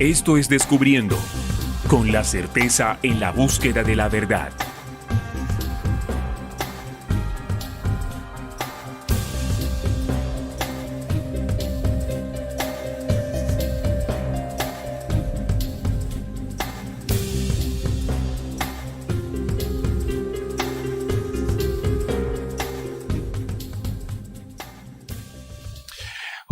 Esto es Descubriendo, con la certeza en la búsqueda de la verdad.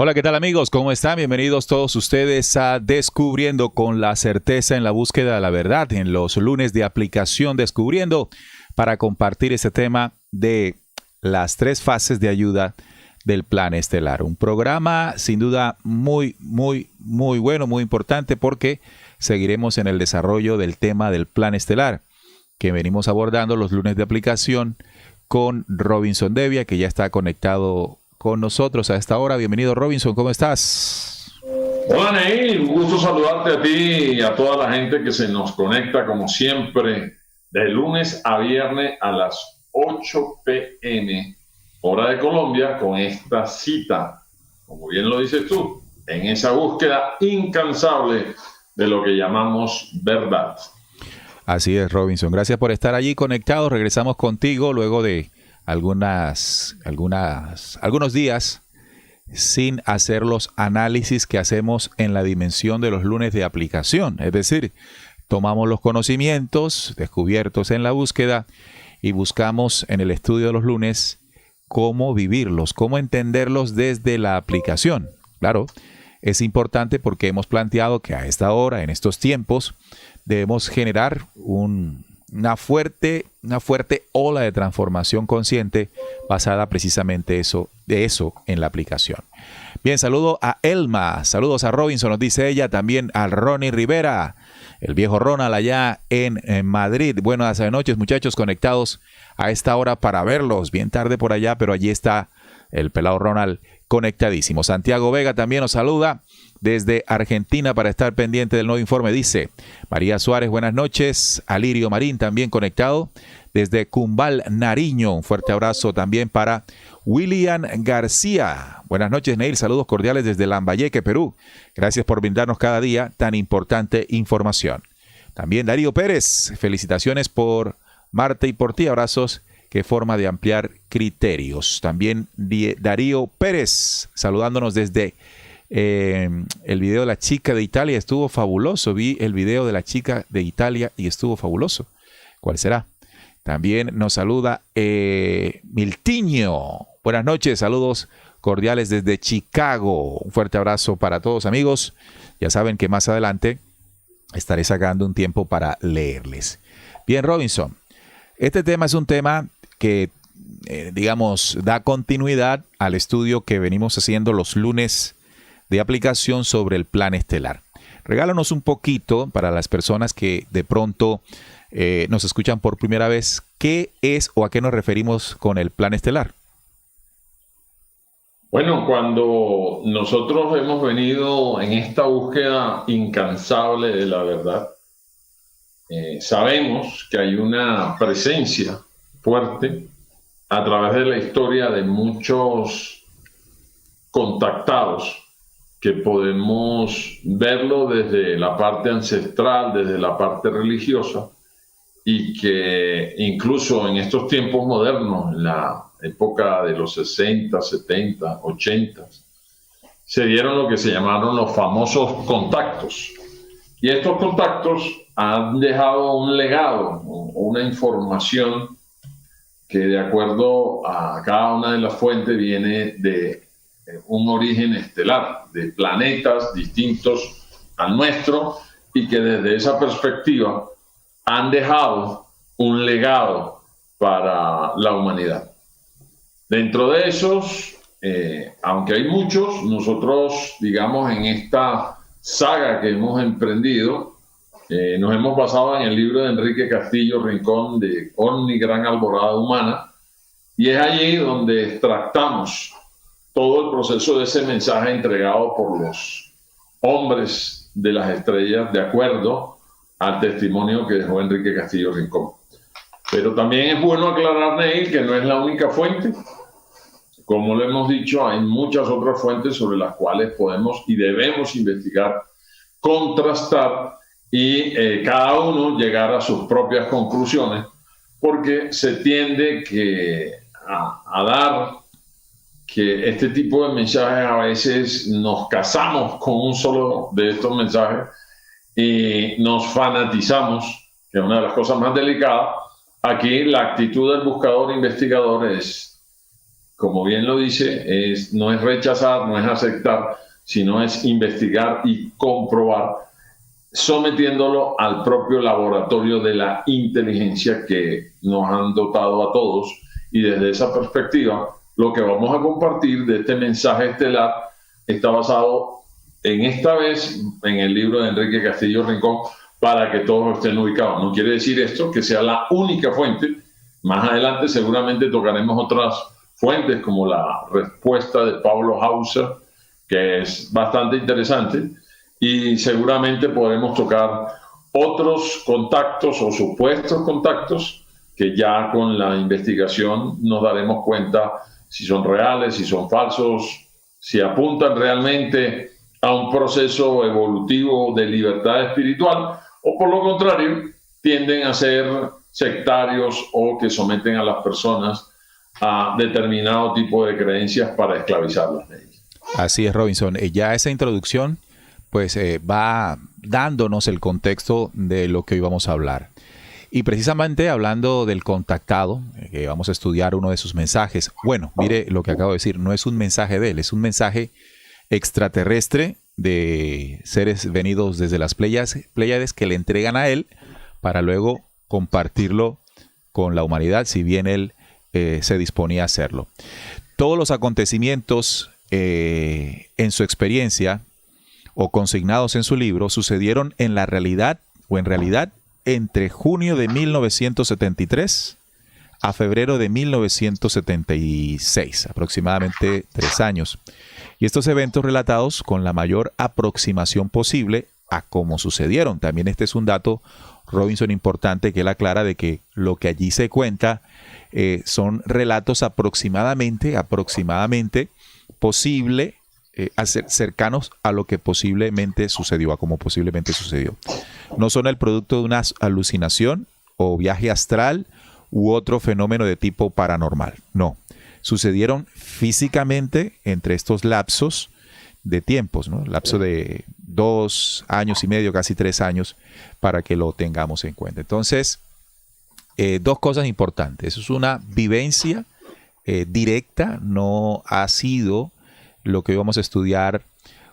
Hola, ¿qué tal amigos? ¿Cómo están? Bienvenidos todos ustedes a Descubriendo con la certeza en la búsqueda de la verdad en los lunes de aplicación Descubriendo para compartir este tema de las 3 fases de ayuda del Plan Estelar. Un programa sin duda muy bueno, muy importante porque seguiremos en el desarrollo del tema del Plan Estelar que venimos abordando los lunes de aplicación con Robinson Devia, que ya está conectado con nosotros a esta hora. Bienvenido, Robinson, ¿cómo estás? Hola, Neil, un gusto saludarte a ti y a toda la gente que se nos conecta como siempre de lunes a viernes a las 8 p.m. hora de Colombia con esta cita, como bien lo dices tú, en esa búsqueda incansable de lo que llamamos verdad. Así es, Robinson. Gracias por estar allí conectado. Regresamos contigo luego de algunos días sin hacer los análisis que hacemos en la dimensión de los lunes de aplicación. Es decir, tomamos los conocimientos descubiertos en la búsqueda y buscamos en el estudio de los lunes cómo vivirlos, cómo entenderlos desde la aplicación. Claro, es importante porque hemos planteado que a esta hora, en estos tiempos, debemos generar una fuerte ola de transformación consciente basada precisamente de eso en la aplicación. Bien, saludo a Elma, saludos a Robinson, nos dice ella, también a Ronnie Rivera, el viejo Ronald allá en Madrid. Buenas noches, muchachos, conectados a esta hora para verlos, bien tarde por allá, pero allí está el pelado Ronald conectadísimo. Santiago Vega también nos saluda desde Argentina para estar pendiente del nuevo informe. Dice María Suárez, buenas noches. Alirio Marín también conectado desde Cumbal, Nariño. Un fuerte abrazo también para William García. Buenas noches, Neil. Saludos cordiales desde Lambayeque, Perú. Gracias por brindarnos cada día tan importante información. También Darío Pérez. Felicitaciones por Marte y por ti. Abrazos. Qué forma de ampliar criterios. También Darío Pérez saludándonos desde el video de la chica de Italia. Estuvo fabuloso. Vi el video de la chica de Italia y estuvo fabuloso. ¿Cuál será? También nos saluda Miltiño. Buenas noches. Saludos cordiales desde Chicago. Un fuerte abrazo para todos, amigos. Ya saben que más adelante estaré sacando un tiempo para leerles. Bien, Robinson. Este tema es un tema que, da continuidad al estudio que venimos haciendo los lunes de aplicación sobre el Plan Estelar. Regálanos un poquito para las personas que de pronto nos escuchan por primera vez, ¿qué es o a qué nos referimos con el Plan Estelar? Bueno, cuando nosotros hemos venido en esta búsqueda incansable de la verdad, sabemos que hay una presencia fuerte a través de la historia de muchos contactados que podemos verlo desde la parte ancestral, desde la parte religiosa, y que incluso en estos tiempos modernos, en la época de los 60, 70, 80, se dieron lo que se llamaron los famosos contactos. Y estos contactos han dejado un legado, una información que de acuerdo a cada una de las fuentes viene de un origen estelar, de planetas distintos al nuestro, y que desde esa perspectiva han dejado un legado para la humanidad. Dentro de esos, aunque hay muchos, nosotros, en esta saga que hemos emprendido, nos hemos basado en el libro de Enrique Castillo Rincón de Omni Gran Alborada Humana, y es allí donde extractamos todo el proceso de ese mensaje entregado por los hombres de las estrellas de acuerdo al testimonio que dejó Enrique Castillo Rincón. Pero también es bueno aclarar, Neil, que no es la única fuente. Como lo hemos dicho, hay muchas otras fuentes sobre las cuales podemos y debemos investigar contrastar y cada uno llegar a sus propias conclusiones, porque se tiende a dar que este tipo de mensajes a veces nos casamos con un solo de estos mensajes y nos fanatizamos, que es una de las cosas más delicadas. Aquí la actitud del buscador investigador es, como bien lo dice, no es rechazar, no es aceptar, sino es investigar y comprobar, sometiéndolo al propio laboratorio de la inteligencia que nos han dotado a todos. Y desde esa perspectiva, lo que vamos a compartir de este mensaje estelar está basado en esta vez en el libro de Enrique Castillo Rincón, para que todos estén ubicados. No quiere decir esto que sea la única fuente. Más adelante seguramente tocaremos otras fuentes, como la respuesta de Pablo Hauser, que es bastante interesante, y seguramente podremos tocar otros contactos o supuestos contactos que ya con la investigación nos daremos cuenta si son reales, si son falsos, si apuntan realmente a un proceso evolutivo de libertad espiritual, o por lo contrario, tienden a ser sectarios o que someten a las personas a determinado tipo de creencias para esclavizarlas de ellas. Así es, Robinson. Ya esa introducción pues va dándonos el contexto de lo que hoy vamos a hablar. Y precisamente hablando del contactado, que vamos a estudiar uno de sus mensajes. Bueno, mire lo que acabo de decir, no es un mensaje de él, es un mensaje extraterrestre de seres venidos desde las Pléyades que le entregan a él para luego compartirlo con la humanidad, si bien él se disponía a hacerlo. Todos los acontecimientos en su experiencia o consignados en su libro sucedieron en realidad entre junio de 1973 a febrero de 1976, aproximadamente 3 años. Y estos eventos relatados con la mayor aproximación posible a cómo sucedieron. También este es un dato, Robinson, importante, que él aclara de que lo que allí se cuenta son relatos aproximadamente posible, cercanos a lo que posiblemente sucedió, a cómo posiblemente sucedió. No son el producto de una alucinación o viaje astral u otro fenómeno de tipo paranormal. No, sucedieron físicamente entre estos lapsos de tiempos, ¿no? Lapso de 2 años y medio, casi 3 años, para que lo tengamos en cuenta. Entonces, 2 cosas importantes. Eso es una vivencia directa, no ha sido lo que vamos a estudiar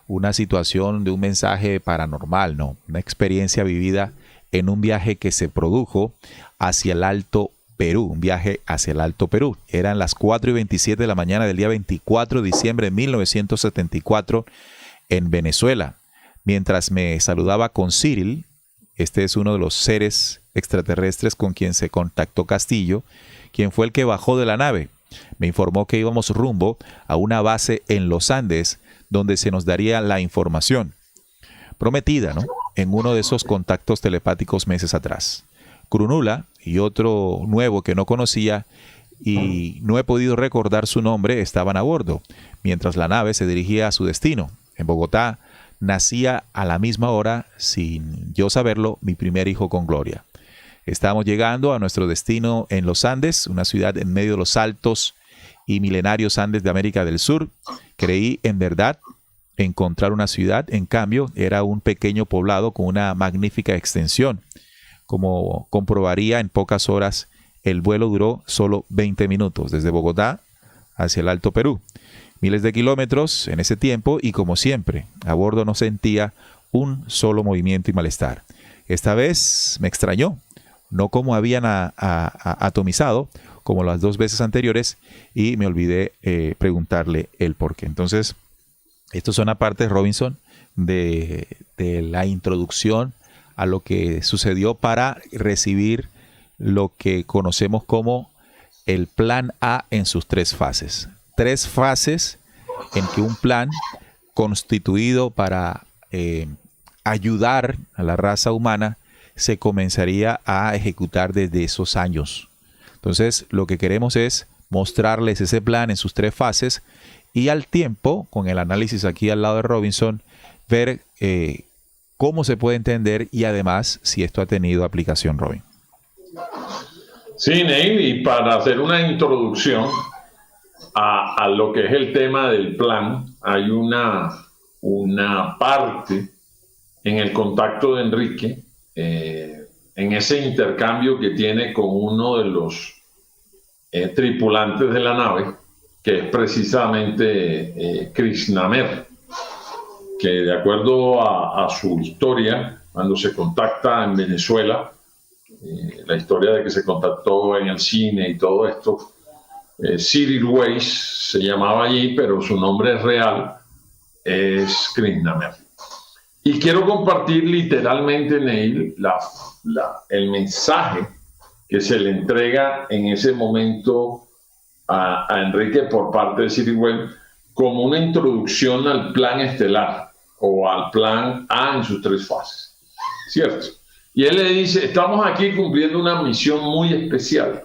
una situación de un mensaje paranormal, no, una experiencia vivida en un viaje que se produjo hacia el Alto Perú, un viaje hacia el Alto Perú. Eran las 4:27 de la mañana del día 24 de diciembre de 1974 en Venezuela. Mientras me saludaba con Cyril, este es uno de los seres extraterrestres con quien se contactó Castillo, quien fue el que bajó de la nave. Me informó que íbamos rumbo a una base en los Andes, donde se nos daría la información prometida, ¿no?, en uno de esos contactos telepáticos meses atrás. Crunula y otro nuevo que no conocía y no he podido recordar su nombre estaban a bordo, mientras la nave se dirigía a su destino. En Bogotá nacía a la misma hora, sin yo saberlo, mi primer hijo con Gloria. Estábamos llegando a nuestro destino en los Andes, una ciudad en medio de los altos y milenarios Andes de América del Sur. Creí en verdad encontrar una ciudad, en cambio era un pequeño poblado con una magnífica extensión. Como comprobaría en pocas horas, el vuelo duró solo 20 minutos desde Bogotá hacia el Alto Perú. Miles de kilómetros en ese tiempo y, como siempre, a bordo no sentía un solo movimiento y malestar. Esta vez me extrañó, no como habían atomizado como las 2 veces anteriores, y me olvidé preguntarle el por qué. Entonces, estos son aparte, Robinson, de la introducción a lo que sucedió para recibir lo que conocemos como el plan A en sus 3 fases. 3 fases en que un plan constituido para ayudar a la raza humana se comenzaría a ejecutar desde esos años. Entonces, lo que queremos es mostrarles ese plan en sus 3 fases y al tiempo, con el análisis aquí al lado de Robinson, ver ¿Cómo se puede entender y además si esto ha tenido aplicación, Robin? Sí, Neil, y para hacer una introducción a lo que es el tema del plan, hay una parte en el contacto de Enrique, en ese intercambio que tiene con uno de los tripulantes de la nave, que es precisamente Krishnamr, que de acuerdo a su historia, cuando se contacta en Venezuela, la historia de que se contactó en el cine y todo esto, Cyril Weiss se llamaba allí, pero su nombre real es Krishnamr. Y quiero compartir literalmente, Neil, el mensaje que se le entrega en ese momento a Enrique por parte de Cyril Weiss como una introducción al plan estelar o al plan A en sus 3 fases, ¿cierto? Y él le dice, estamos aquí cumpliendo una misión muy especial.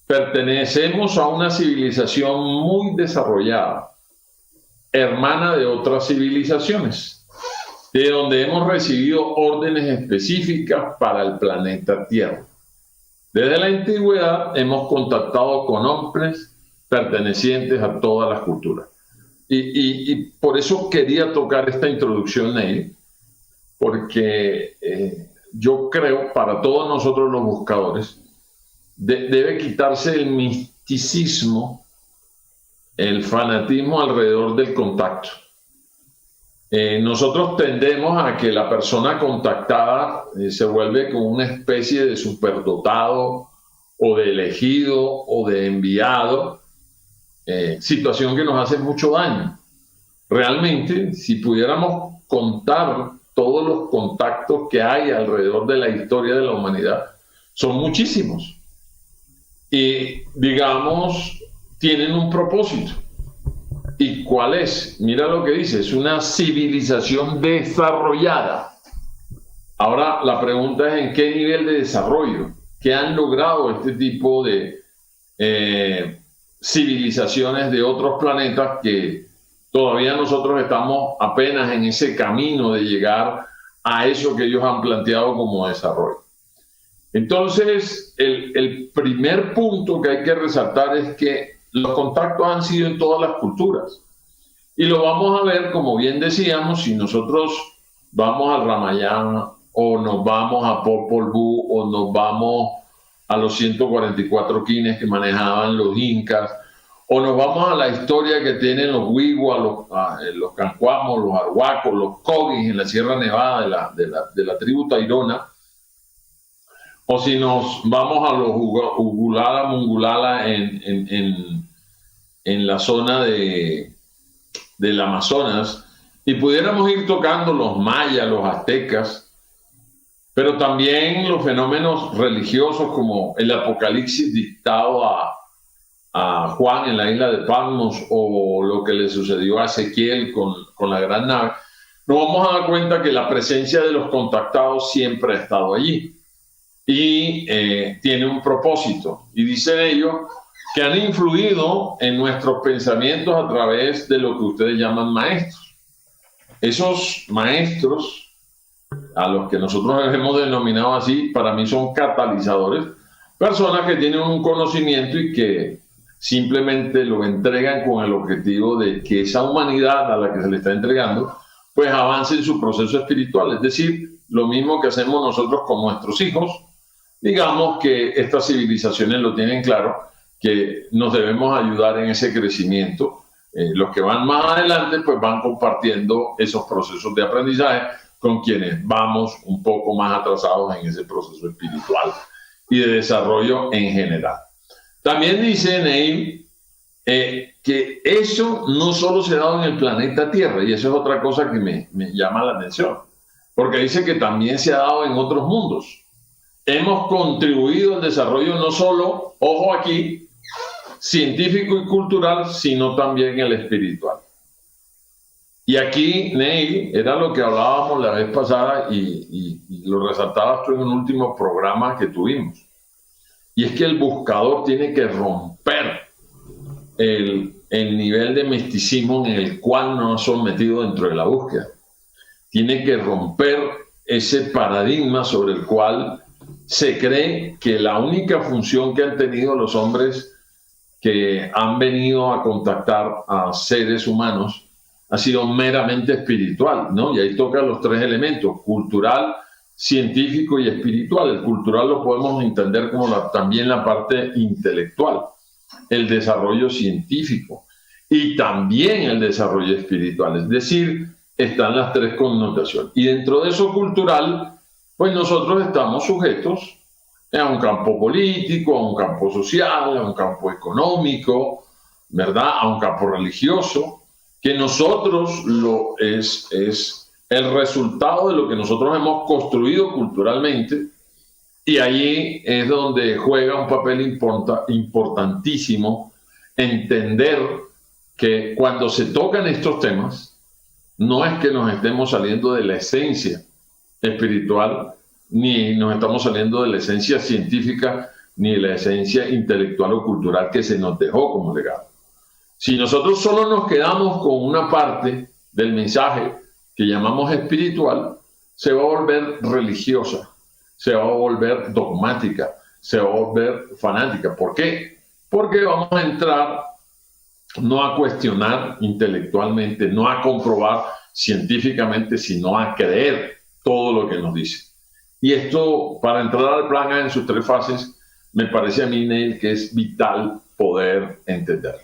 Pertenecemos a una civilización muy desarrollada, hermana de otras civilizaciones, de donde hemos recibido órdenes específicas para el planeta Tierra. Desde la antigüedad hemos contactado con hombres pertenecientes a todas las culturas. Y por eso quería tocar esta introducción, Neil, porque yo creo, para todos nosotros los buscadores, debe quitarse el misticismo, el fanatismo alrededor del contacto. Nosotros tendemos a que la persona contactada se vuelve como una especie de superdotado o de elegido o de enviado, situación que nos hace mucho daño. Realmente, si pudiéramos contar todos los contactos que hay alrededor de la historia de la humanidad, son muchísimos. Y, digamos, tienen un propósito. ¿Y cuál es? Mira lo que dice, es una civilización desarrollada. Ahora la pregunta es en qué nivel de desarrollo, qué han logrado este tipo de civilizaciones de otros planetas que todavía nosotros estamos apenas en ese camino de llegar a eso que ellos han planteado como desarrollo. Entonces, el primer punto que hay que resaltar es que los contactos han sido en todas las culturas. Y lo vamos a ver, como bien decíamos, si nosotros vamos al Ramayana, o nos vamos a Popol Vuh, o nos vamos a los 144 quines que manejaban los incas, o nos vamos a la historia que tienen los Wiwa, los Cancuamos, los Arhuacos, los Cogis en la Sierra Nevada de la tribu Tairona, o si nos vamos a los Ugulala, Mungulala en la zona del Amazonas, y pudiéramos ir tocando los mayas, los aztecas, pero también los fenómenos religiosos como el Apocalipsis dictado a Juan en la isla de Patmos, o lo que le sucedió a Ezequiel con la gran nave, nos vamos a dar cuenta que la presencia de los contactados siempre ha estado allí. Y tiene un propósito, y dicen ellos que han influido en nuestros pensamientos a través de lo que ustedes llaman maestros. Esos maestros, a los que nosotros hemos denominado así, para mí son catalizadores, personas que tienen un conocimiento y que simplemente lo entregan con el objetivo de que esa humanidad a la que se le está entregando, pues avance en su proceso espiritual, es decir, lo mismo que hacemos nosotros con nuestros hijos. Digamos que estas civilizaciones lo tienen claro, que nos debemos ayudar en ese crecimiento. Los que van más adelante, pues van compartiendo esos procesos de aprendizaje con quienes vamos un poco más atrasados en ese proceso espiritual y de desarrollo en general. También dice Neil que eso no solo se ha dado en el planeta Tierra, y eso es otra cosa que me llama la atención, porque dice que también se ha dado en otros mundos. Hemos contribuido al desarrollo no solo, ojo aquí, científico y cultural, sino también el espiritual. Y aquí, Neil, era lo que hablábamos la vez pasada y lo resaltabas tú en un último programa que tuvimos. Y es que el buscador tiene que romper el nivel de misticismo en el cual nos ha sometido dentro de la búsqueda. tiene que romper ese paradigma sobre el cual se cree que la única función que han tenido los hombres que han venido a contactar a seres humanos ha sido meramente espiritual, ¿no? Y ahí toca los tres elementos: cultural, científico y espiritual. El cultural lo podemos entender como también la parte intelectual, el desarrollo científico y también el desarrollo espiritual. Es decir, están las tres connotaciones. Y dentro de eso cultural, pues nosotros estamos sujetos a un campo político, a un campo social, a un campo económico, ¿verdad? A un campo religioso, que nosotros es el resultado de lo que nosotros hemos construido culturalmente, y allí es donde juega un papel importantísimo entender que cuando se tocan estos temas, no es que nos estemos saliendo de la esencia espiritual, ni nos estamos saliendo de la esencia científica, ni de la esencia intelectual o cultural que se nos dejó como legado. Si nosotros solo nos quedamos con una parte del mensaje que llamamos espiritual, se va a volver religiosa, se va a volver dogmática, se va a volver fanática. ¿Por qué? Porque vamos a entrar no a cuestionar intelectualmente, no a comprobar científicamente, sino a creer todo lo que nos dice. Y esto, para entrar al plan A en sus tres fases, me parece a mí, Neil, que es vital poder entender.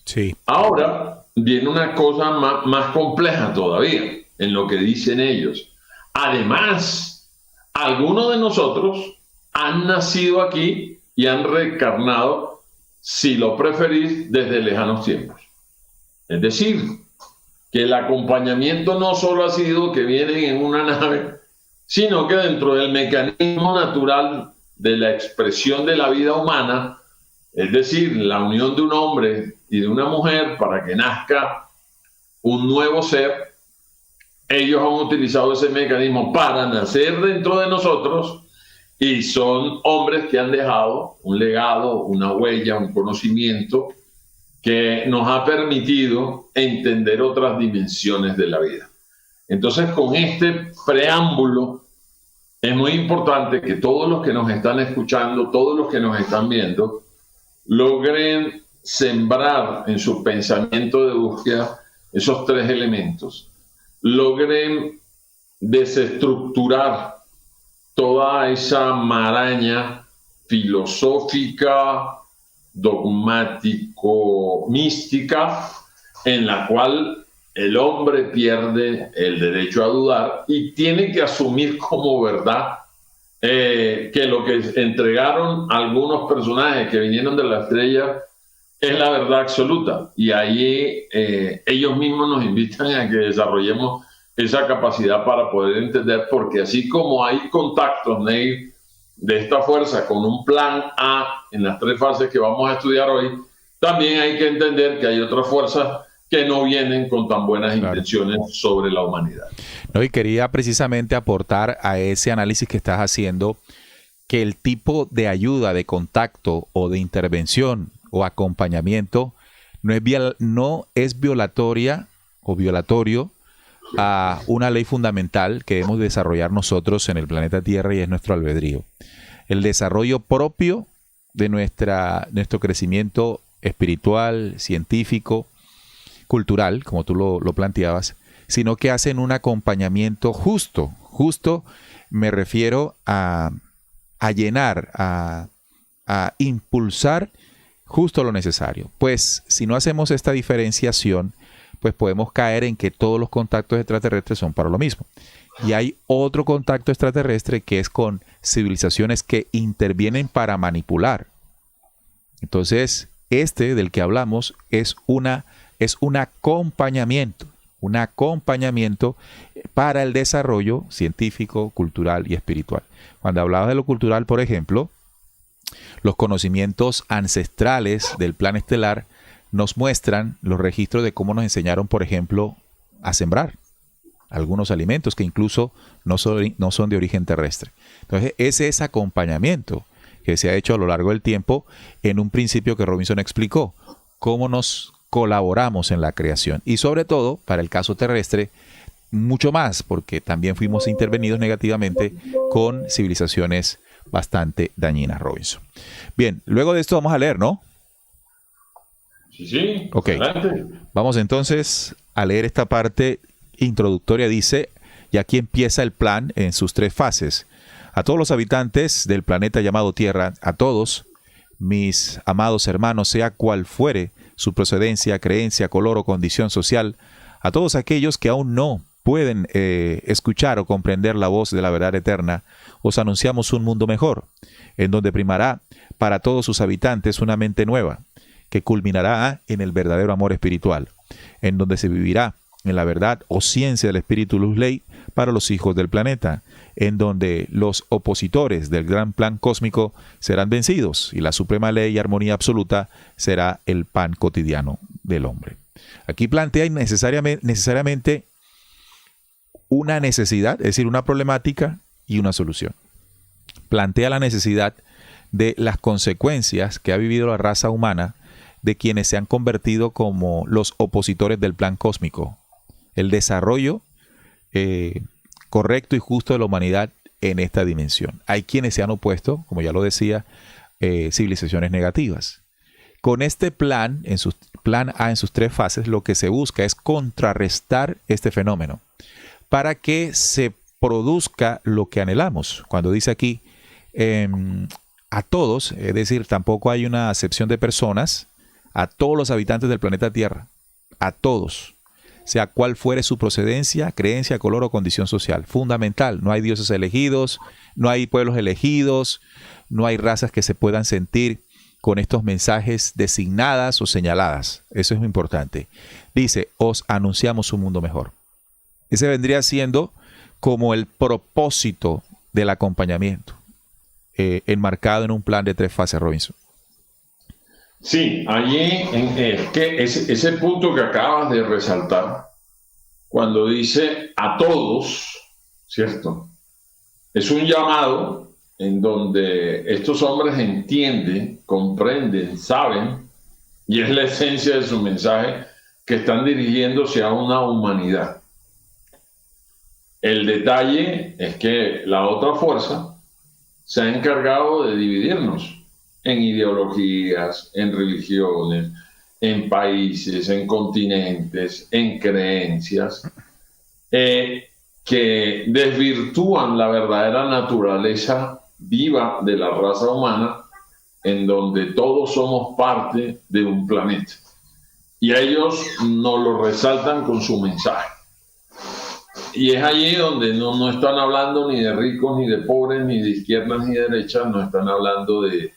Sí. Ahora viene una cosa más compleja todavía en lo que dicen ellos. Además, algunos de nosotros han nacido aquí y han reencarnado, si lo preferís, desde lejanos tiempos. Es decir, que el acompañamiento no solo ha sido que vienen en una nave, sino que dentro del mecanismo natural de la expresión de la vida humana, es decir, la unión de un hombre y de una mujer para que nazca un nuevo ser, ellos han utilizado ese mecanismo para nacer dentro de nosotros, y son hombres que han dejado un legado, una huella, un conocimiento que nos ha permitido entender otras dimensiones de la vida. Entonces, con este preámbulo, es muy importante que todos los que nos están escuchando, todos los que nos están viendo, logren sembrar en su pensamiento de búsqueda esos tres elementos, logren desestructurar toda esa maraña filosófica, dogmático-mística, en la cual el hombre pierde el derecho a dudar y tiene que asumir como verdad que lo que entregaron algunos personajes que vinieron de la estrella es la verdad absoluta. Y ahí ellos mismos nos invitan a que desarrollemos esa capacidad para poder entender, porque así como hay contactos, Neil, de esta fuerza con un plan A en las tres fases que vamos a estudiar hoy, también hay que entender que hay otras fuerzas que no vienen con tan buenas intenciones sobre la humanidad. No, y quería precisamente aportar a ese análisis que estás haciendo que el tipo de ayuda, de contacto o de intervención o acompañamiento no es violatoria o violatorio a una ley fundamental que debemos desarrollar nosotros en el planeta Tierra, y es nuestro albedrío. El desarrollo propio de nuestro crecimiento espiritual, científico, cultural, como tú lo planteabas, sino que hacen un acompañamiento justo. Justo me refiero a llenar, a impulsar justo lo necesario. Pues si no hacemos esta diferenciación, pues podemos caer en que todos los contactos extraterrestres son para lo mismo. Y hay otro contacto extraterrestre que es con civilizaciones que intervienen para manipular. Entonces, este del que hablamos es un acompañamiento para el desarrollo científico, cultural y espiritual. Cuando hablaba de lo cultural, por ejemplo, los conocimientos ancestrales del plan estelar nos muestran los registros de cómo nos enseñaron, por ejemplo, a sembrar algunos alimentos que incluso no son de origen terrestre. Entonces, ese es acompañamiento que se ha hecho a lo largo del tiempo en un principio que Robinson explicó, cómo nos colaboramos en la creación. Y sobre todo, para el caso terrestre, mucho más, porque también fuimos intervenidos negativamente con civilizaciones bastante dañinas, Robinson. Bien, luego de esto vamos a leer, ¿no? Sí. Ok. Adelante. Vamos entonces a leer esta parte introductoria. Dice, y aquí empieza el plan en sus 3 fases. A todos los habitantes del planeta llamado Tierra, a todos, mis amados hermanos, sea cual fuere su procedencia, creencia, color o condición social, a todos aquellos que aún no pueden escuchar o comprender la voz de la verdad eterna, os anunciamos un mundo mejor, en donde primará para todos sus habitantes una mente nueva, que culminará en el verdadero amor espiritual, en donde se vivirá en la verdad o ciencia del espíritu luz ley para los hijos del planeta, en donde los opositores del gran plan cósmico serán vencidos y la suprema ley y armonía absoluta será el pan cotidiano del hombre. Aquí plantea necesariamente una necesidad, es decir, una problemática y una solución. Plantea la necesidad de las consecuencias que ha vivido la raza humana de quienes se han convertido como los opositores del plan cósmico. El desarrollo correcto y justo de la humanidad en esta dimensión. Hay quienes se han opuesto, como ya lo decía, civilizaciones negativas. Con este plan, plan A en sus 3 fases, lo que se busca es contrarrestar este fenómeno para que se produzca lo que anhelamos. Cuando dice aquí a todos, es decir, tampoco hay una acepción de personas, a todos los habitantes del planeta Tierra, a todos, sea cual fuere su procedencia, creencia, color o condición social. Fundamental, no hay dioses elegidos, no hay pueblos elegidos, no hay razas que se puedan sentir con estos mensajes designadas o señaladas. Eso es muy importante. Dice, os anunciamos un mundo mejor. Ese vendría siendo como el propósito del acompañamiento, enmarcado en un plan de 3 fases, Robinson. Sí, allí que ese punto que acabas de resaltar, cuando dice a todos, ¿cierto? Es un llamado en donde estos hombres entienden, comprenden, saben, y es la esencia de su mensaje, que están dirigiéndose a una humanidad. El detalle es que la otra fuerza se ha encargado de dividirnos en ideologías, en religiones, en países, en continentes, en creencias, que desvirtúan la verdadera naturaleza viva de la raza humana, en donde todos somos parte de un planeta. Y ellos nos lo resaltan con su mensaje. Y es allí donde no están hablando ni de ricos, ni de pobres, ni de izquierdas, ni de derechas, no están hablando de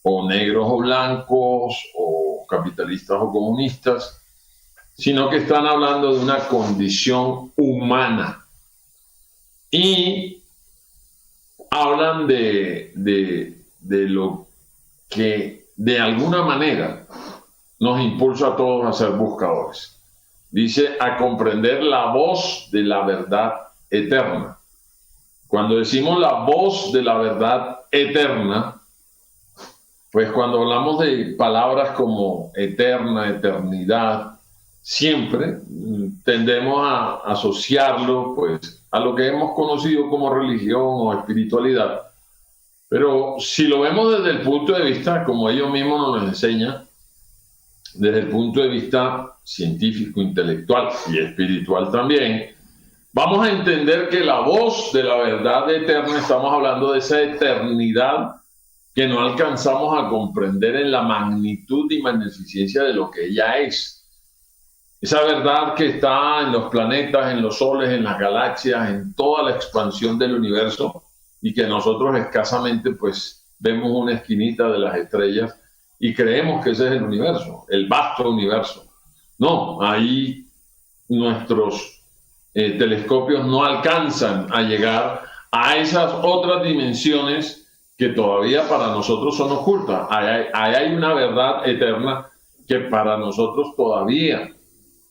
o negros o blancos, o capitalistas o comunistas, sino que están hablando de una condición humana. Y hablan de lo que de alguna manera nos impulsa a todos a ser buscadores. Dice, a comprender la voz de la verdad eterna. Cuando decimos la voz de la verdad eterna, pues cuando hablamos de palabras como eterna, eternidad, siempre tendemos a asociarlo pues a lo que hemos conocido como religión o espiritualidad. Pero si lo vemos desde el punto de vista, como ellos mismos nos lo enseñan, desde el punto de vista científico, intelectual y espiritual también, vamos a entender que la voz de la verdad eterna, estamos hablando de esa eternidad que no alcanzamos a comprender en la magnitud y magnificencia de lo que ella es. Esa verdad que está en los planetas, en los soles, en las galaxias, en toda la expansión del universo, y que nosotros escasamente pues vemos una esquinita de las estrellas y creemos que ese es el universo, el vasto universo. No, ahí nuestros telescopios no alcanzan a llegar a esas otras dimensiones que todavía para nosotros son ocultas. Ahí hay una verdad eterna que para nosotros todavía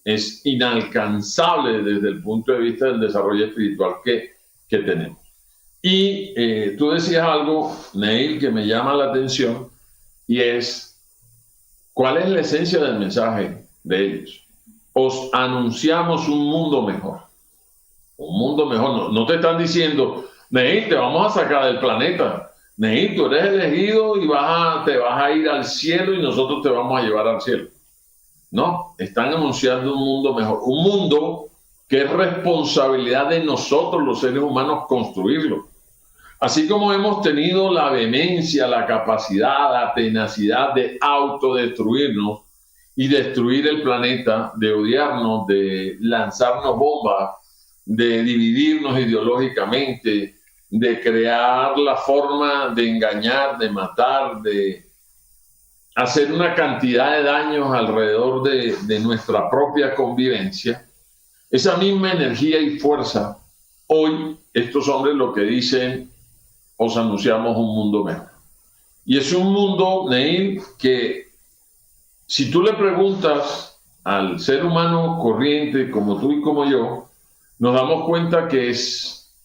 es inalcanzable desde el punto de vista del desarrollo espiritual que tenemos. Y tú decías algo, Neil, que me llama la atención, y es, ¿cuál es la esencia del mensaje de ellos? Os anunciamos un mundo mejor. un mundo mejor. No te están diciendo, Neil, te vamos a sacar del planeta. Neil, tú eres elegido y te vas a ir al cielo y nosotros te vamos a llevar al cielo. No, están anunciando un mundo mejor. Un mundo que es responsabilidad de nosotros, los seres humanos, construirlo. Así como hemos tenido la vehemencia, la capacidad, la tenacidad de autodestruirnos y destruir el planeta, de odiarnos, de lanzarnos bombas, de dividirnos ideológicamente, de crear la forma de engañar, de matar, de hacer una cantidad de daños alrededor de nuestra propia convivencia, esa misma energía y fuerza, hoy estos hombres lo que dicen, os anunciamos un mundo mejor. Y es un mundo, Neil, que si tú le preguntas al ser humano corriente como tú y como yo, nos damos cuenta que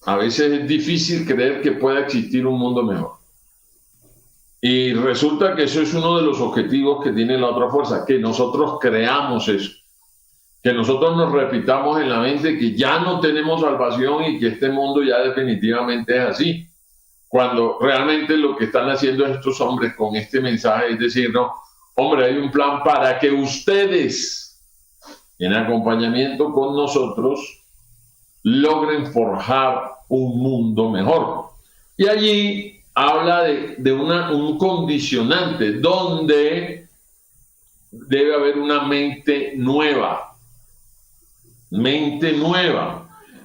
a veces es difícil creer que pueda existir un mundo mejor. Y resulta que eso es uno de los objetivos que tiene la otra fuerza, que nosotros creamos eso, que nosotros nos repitamos en la mente que ya no tenemos salvación y que este mundo ya definitivamente es así. Cuando realmente lo que están haciendo estos hombres con este mensaje es decir, no, hombre, hay un plan para que ustedes, en acompañamiento con nosotros, logren forjar un mundo mejor. Y allí habla de un condicionante donde debe haber una mente nueva. Mente nueva.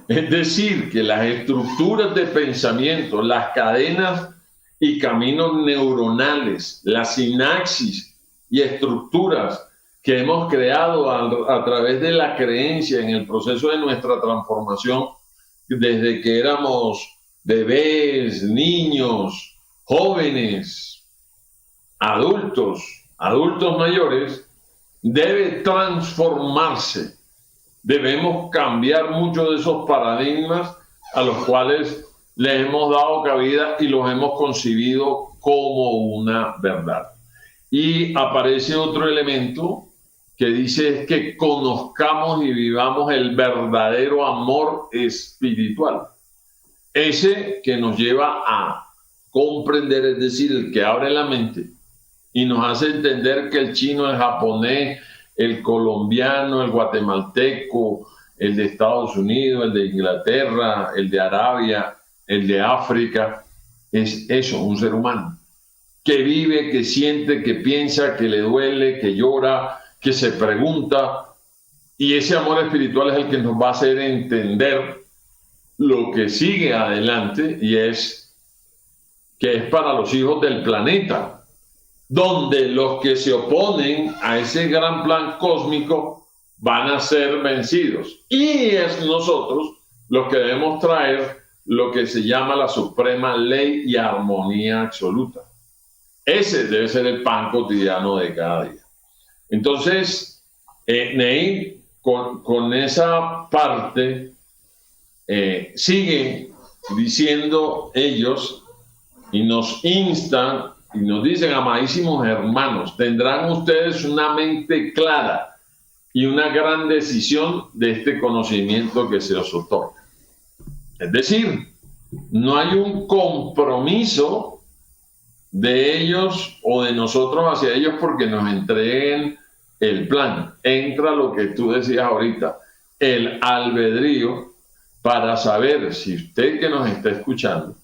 Es decir, que las estructuras de pensamiento, las cadenas y caminos neuronales, la sinapsis y estructuras que hemos creado a través de la creencia en el proceso de nuestra transformación, desde que éramos bebés, niños, jóvenes, adultos mayores, debe transformarse. Debemos cambiar muchos de esos paradigmas a los cuales les hemos dado cabida y los hemos concebido como una verdad. Y aparece otro elemento que dice que conozcamos y vivamos el verdadero amor espiritual. Ese que nos lleva a comprender, es decir, el que abre la mente y nos hace entender que el chino, el japonés, el colombiano, el guatemalteco, el de Estados Unidos, el de Inglaterra, el de Arabia, el de África, es eso, un ser humano que vive, que siente, que piensa, que le duele, que llora, que se pregunta, y ese amor espiritual es el que nos va a hacer entender lo que sigue adelante, y es que es para los hijos del planeta, donde los que se oponen a ese gran plan cósmico van a ser vencidos. Y es nosotros los que debemos traer lo que se llama la suprema ley y armonía absoluta. Ese debe ser el pan cotidiano de cada día. Entonces, Neil, con esa parte, siguen diciendo ellos y nos instan y nos dicen, amadísimos hermanos, tendrán ustedes una mente clara y una gran decisión de este conocimiento que se os otorga. Es decir, no hay un compromiso de ellos o de nosotros hacia ellos porque nos entreguen el plan. Entra lo que tú decías ahorita, el albedrío, para saber si usted que nos está escuchando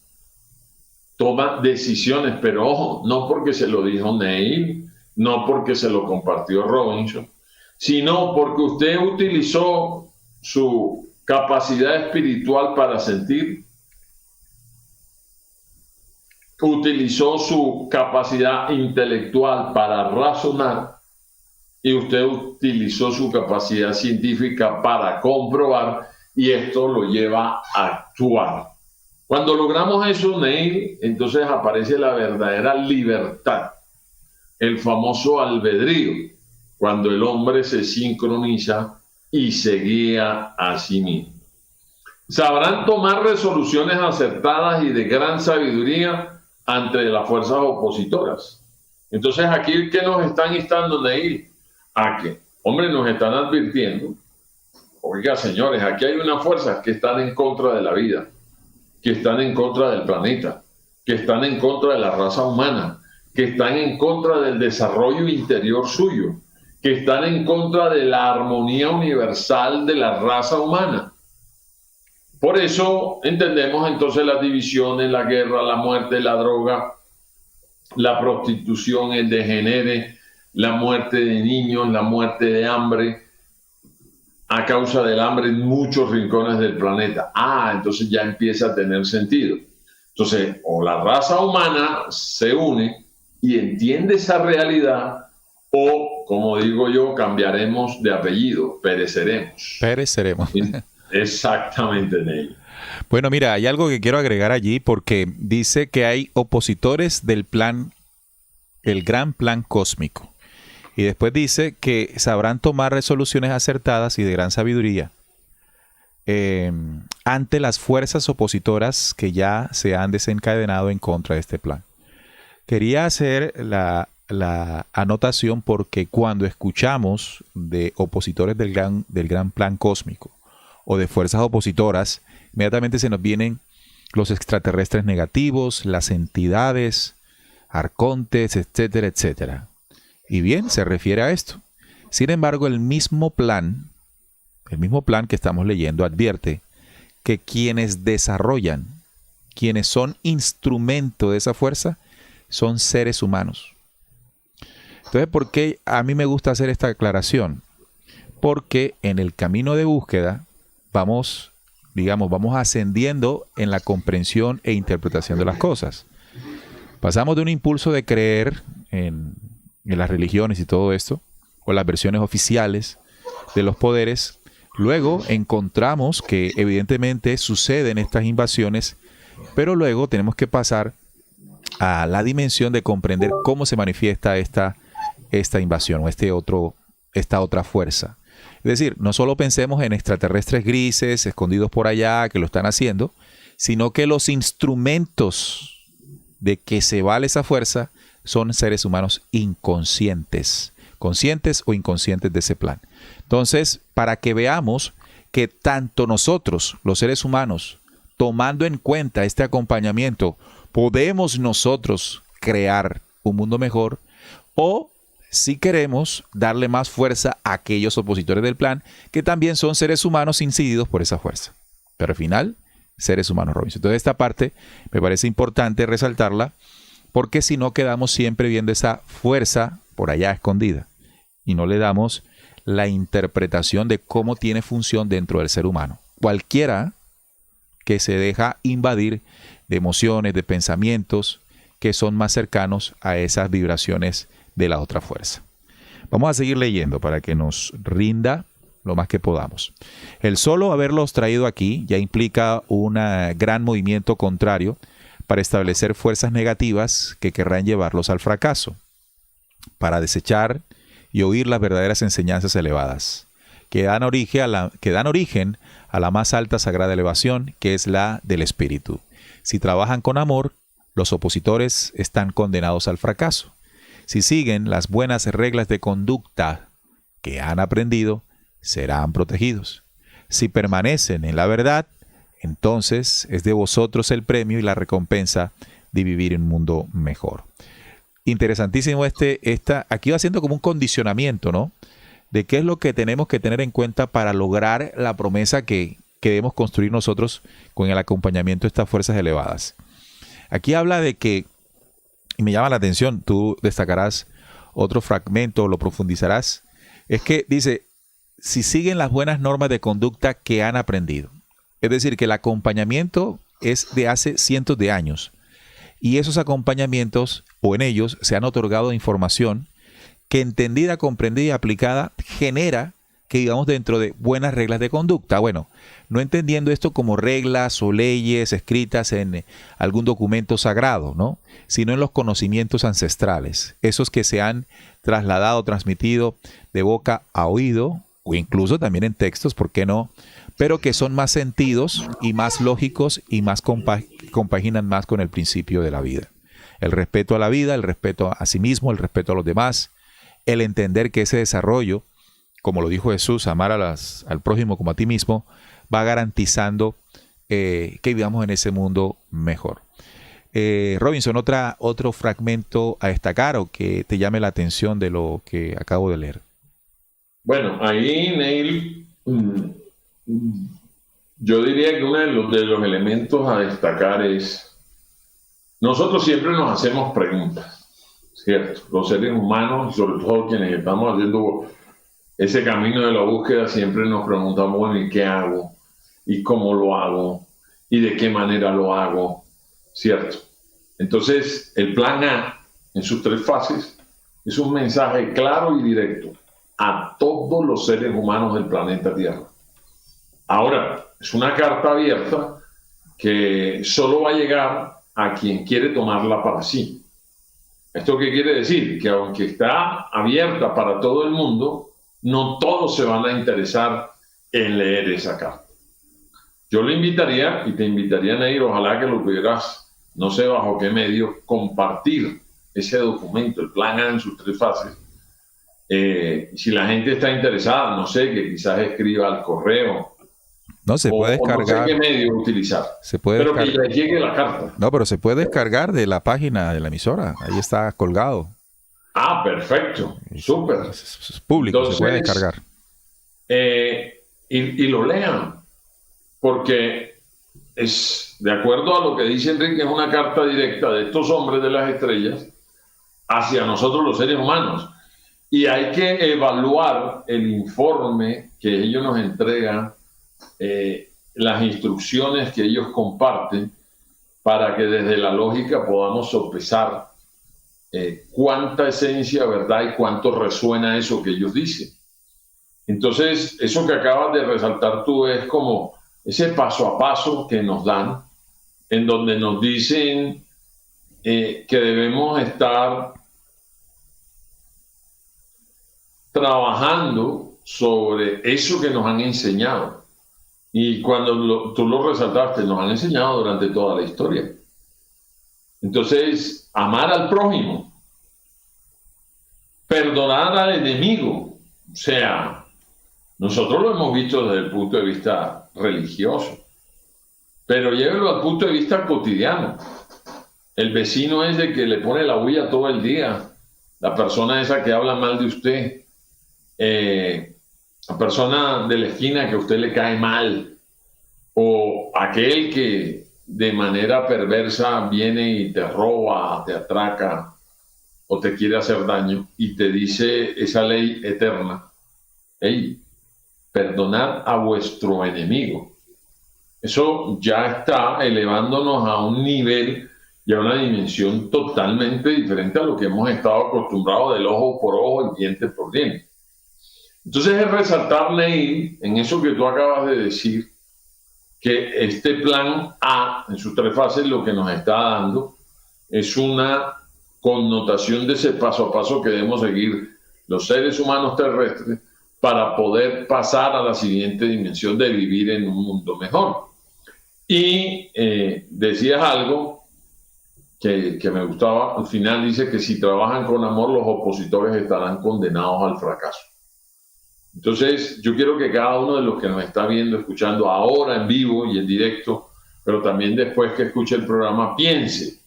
toma decisiones, pero ojo, no porque se lo dijo Neil, no porque se lo compartió Robinson, sino porque usted utilizó su capacidad espiritual para sentir, utilizó su capacidad intelectual para razonar y usted utilizó su capacidad científica para comprobar, y esto lo lleva a actuar. Cuando logramos eso, Neil, entonces aparece la verdadera libertad, el famoso albedrío, cuando el hombre se sincroniza y se guía a sí mismo. Sabrán tomar resoluciones acertadas y de gran sabiduría ante las fuerzas opositoras. Entonces aquí, ¿qué nos están instando, Neil? A que, hombre, nos están advirtiendo, Oiga, señores, aquí hay unas fuerzas que están en contra de la vida, que están en contra del planeta, que están en contra de la raza humana, que están en contra del desarrollo interior suyo, que están en contra de la armonía universal de la raza humana. Por eso entendemos entonces las divisiones, la guerra, la muerte, la droga, la prostitución, el degenere, la muerte de niños, la muerte de hambre, a causa del hambre en muchos rincones del planeta. Entonces ya empieza a tener sentido. Entonces, o la raza humana se une y entiende esa realidad, o, como digo yo, cambiaremos de apellido, pereceremos. Pereceremos. Exactamente, Ney. Bueno, mira, hay algo que quiero agregar allí porque dice que hay opositores del plan, el gran plan cósmico. Y después dice que sabrán tomar resoluciones acertadas y de gran sabiduría ante las fuerzas opositoras que ya se han desencadenado en contra de este plan. Quería hacer la anotación porque cuando escuchamos de opositores del gran plan cósmico o de fuerzas opositoras, inmediatamente se nos vienen los extraterrestres negativos, las entidades, arcontes, etcétera, etcétera. Y bien, se refiere a esto. Sin embargo, el mismo plan que estamos leyendo advierte que quienes desarrollan, quienes son instrumento de esa fuerza, son seres humanos. Entonces, ¿por qué a mí me gusta hacer esta aclaración? Porque en el camino de búsqueda vamos ascendiendo en la comprensión e interpretación de las cosas. Pasamos de un impulso de creer en las religiones y todo esto, o las versiones oficiales de los poderes. Luego encontramos que evidentemente suceden estas invasiones, pero luego tenemos que pasar a la dimensión de comprender cómo se manifiesta esta invasión o esta otra fuerza. Es decir, no solo pensemos en extraterrestres grises escondidos por allá que lo están haciendo, sino que los instrumentos de que se vale esa fuerza son seres humanos inconscientes, conscientes o inconscientes de ese plan. Entonces, para que veamos que tanto nosotros, los seres humanos, tomando en cuenta este acompañamiento, podemos nosotros crear un mundo mejor, o si queremos darle más fuerza a aquellos opositores del plan, que también son seres humanos incididos por esa fuerza. Pero al final, seres humanos, Robinson. Entonces, esta parte me parece importante resaltarla, porque si no quedamos siempre viendo esa fuerza por allá escondida y no le damos la interpretación de cómo tiene función dentro del ser humano. Cualquiera que se deja invadir de emociones, de pensamientos que son más cercanos a esas vibraciones de la otra fuerza. Vamos a seguir leyendo para que nos rinda lo más que podamos. El solo haberlos traído aquí ya implica un gran movimiento contrario para establecer fuerzas negativas que querrán llevarlos al fracaso, para desechar y oír las verdaderas enseñanzas elevadas, que dan origen a la más alta sagrada elevación, que es la del espíritu. Si trabajan con amor, los opositores están condenados al fracaso. Si siguen las buenas reglas de conducta que han aprendido, serán protegidos. Si permanecen en la verdad, entonces es de vosotros el premio y la recompensa de vivir en un mundo mejor. Interesantísimo aquí va haciendo como un condicionamiento, ¿no? De qué es lo que tenemos que tener en cuenta para lograr la promesa que debemos construir nosotros con el acompañamiento de estas fuerzas elevadas. Aquí habla de que, y me llama la atención, tú destacarás otro fragmento, lo profundizarás, es que dice, si siguen las buenas normas de conducta que han aprendido. Es decir, que el acompañamiento es de hace cientos de años. Y esos acompañamientos, o en ellos, se han otorgado información que entendida, comprendida y aplicada genera que vivamos dentro de buenas reglas de conducta. Bueno, no entendiendo esto como reglas o leyes escritas en algún documento sagrado, ¿no? Sino en los conocimientos ancestrales, esos que se han trasladado, transmitido de boca a oído, o incluso también en textos, ¿por qué no? Pero que son más sentidos y más lógicos y más compaginan más con el principio de la vida. El respeto a la vida, el respeto a sí mismo, el respeto a los demás, el entender que ese desarrollo como lo dijo Jesús, amar al prójimo como a ti mismo, va garantizando que vivamos en ese mundo mejor. Robinson, otro fragmento a destacar o que te llame la atención de lo que acabo de leer. Bueno, ahí, Neil, yo diría que uno de los elementos a destacar es, nosotros siempre nos hacemos preguntas, ¿cierto? Los seres humanos, sobre todo quienes estamos haciendo ese camino de la búsqueda, siempre nos preguntamos, bueno, ¿y qué hago? ¿Y cómo lo hago? ¿Y de qué manera lo hago? ¿Cierto? Entonces, el plan A, en sus 3 fases, es un mensaje claro y directo a todos los seres humanos del planeta Tierra. Ahora, es una carta abierta que solo va a llegar a quien quiere tomarla para sí. ¿Esto qué quiere decir? Que aunque está abierta para todo el mundo, no todos se van a interesar en leer esa carta. Yo le invitaría, y te invitaría, Neir, ojalá que lo pudieras, no sé bajo qué medio, compartir ese documento, el plan A en sus 3 fases. Si la gente está interesada, no sé, que quizás escriba al correo. No, se puede descargar. No sé qué medio utilizar. Pero que le llegue la carta. No, pero se puede descargar de la página de la emisora. Ahí está colgado. Ah, perfecto. Súper. Es público. Entonces, se puede descargar. Y lo lean. Porque es, de acuerdo a lo que dice Enrique, es una carta directa de estos hombres de las estrellas hacia nosotros los seres humanos. Y hay que evaluar el informe que ellos nos entregan, las instrucciones que ellos comparten, para que desde la lógica podamos sopesar cuánta esencia, verdad, y cuánto resuena eso que ellos dicen. Entonces, eso que acabas de resaltar tú es como ese paso a paso que nos dan, en donde nos dicen que debemos estar trabajando sobre eso que nos han enseñado. Y cuando tú lo resaltaste, nos han enseñado durante toda la historia. Entonces, amar al prójimo, perdonar al enemigo, o sea, nosotros lo hemos visto desde el punto de vista religioso, pero llévelo al punto de vista cotidiano. El vecino ese que le pone la bulla todo el día, la persona esa que habla mal de usted, la persona de la esquina que a usted le cae mal, o aquel que de manera perversa viene y te roba, te atraca o te quiere hacer daño y te dice esa ley eterna: hey, perdonad a vuestro enemigo. Eso ya está elevándonos a un nivel y a una dimensión totalmente diferente a lo que hemos estado acostumbrados, del ojo por ojo y diente por diente. Entonces es resaltar, Neil, en eso que tú acabas de decir, que este plan A, en sus 3 fases, lo que nos está dando es una connotación de ese paso a paso que debemos seguir los seres humanos terrestres para poder pasar a la siguiente dimensión de vivir en un mundo mejor. Y decías algo que me gustaba, al final dice que si trabajan con amor, los opositores estarán condenados al fracaso. Entonces, yo quiero que cada uno de los que nos está viendo, escuchando ahora en vivo y en directo, pero también después que escuche el programa, piense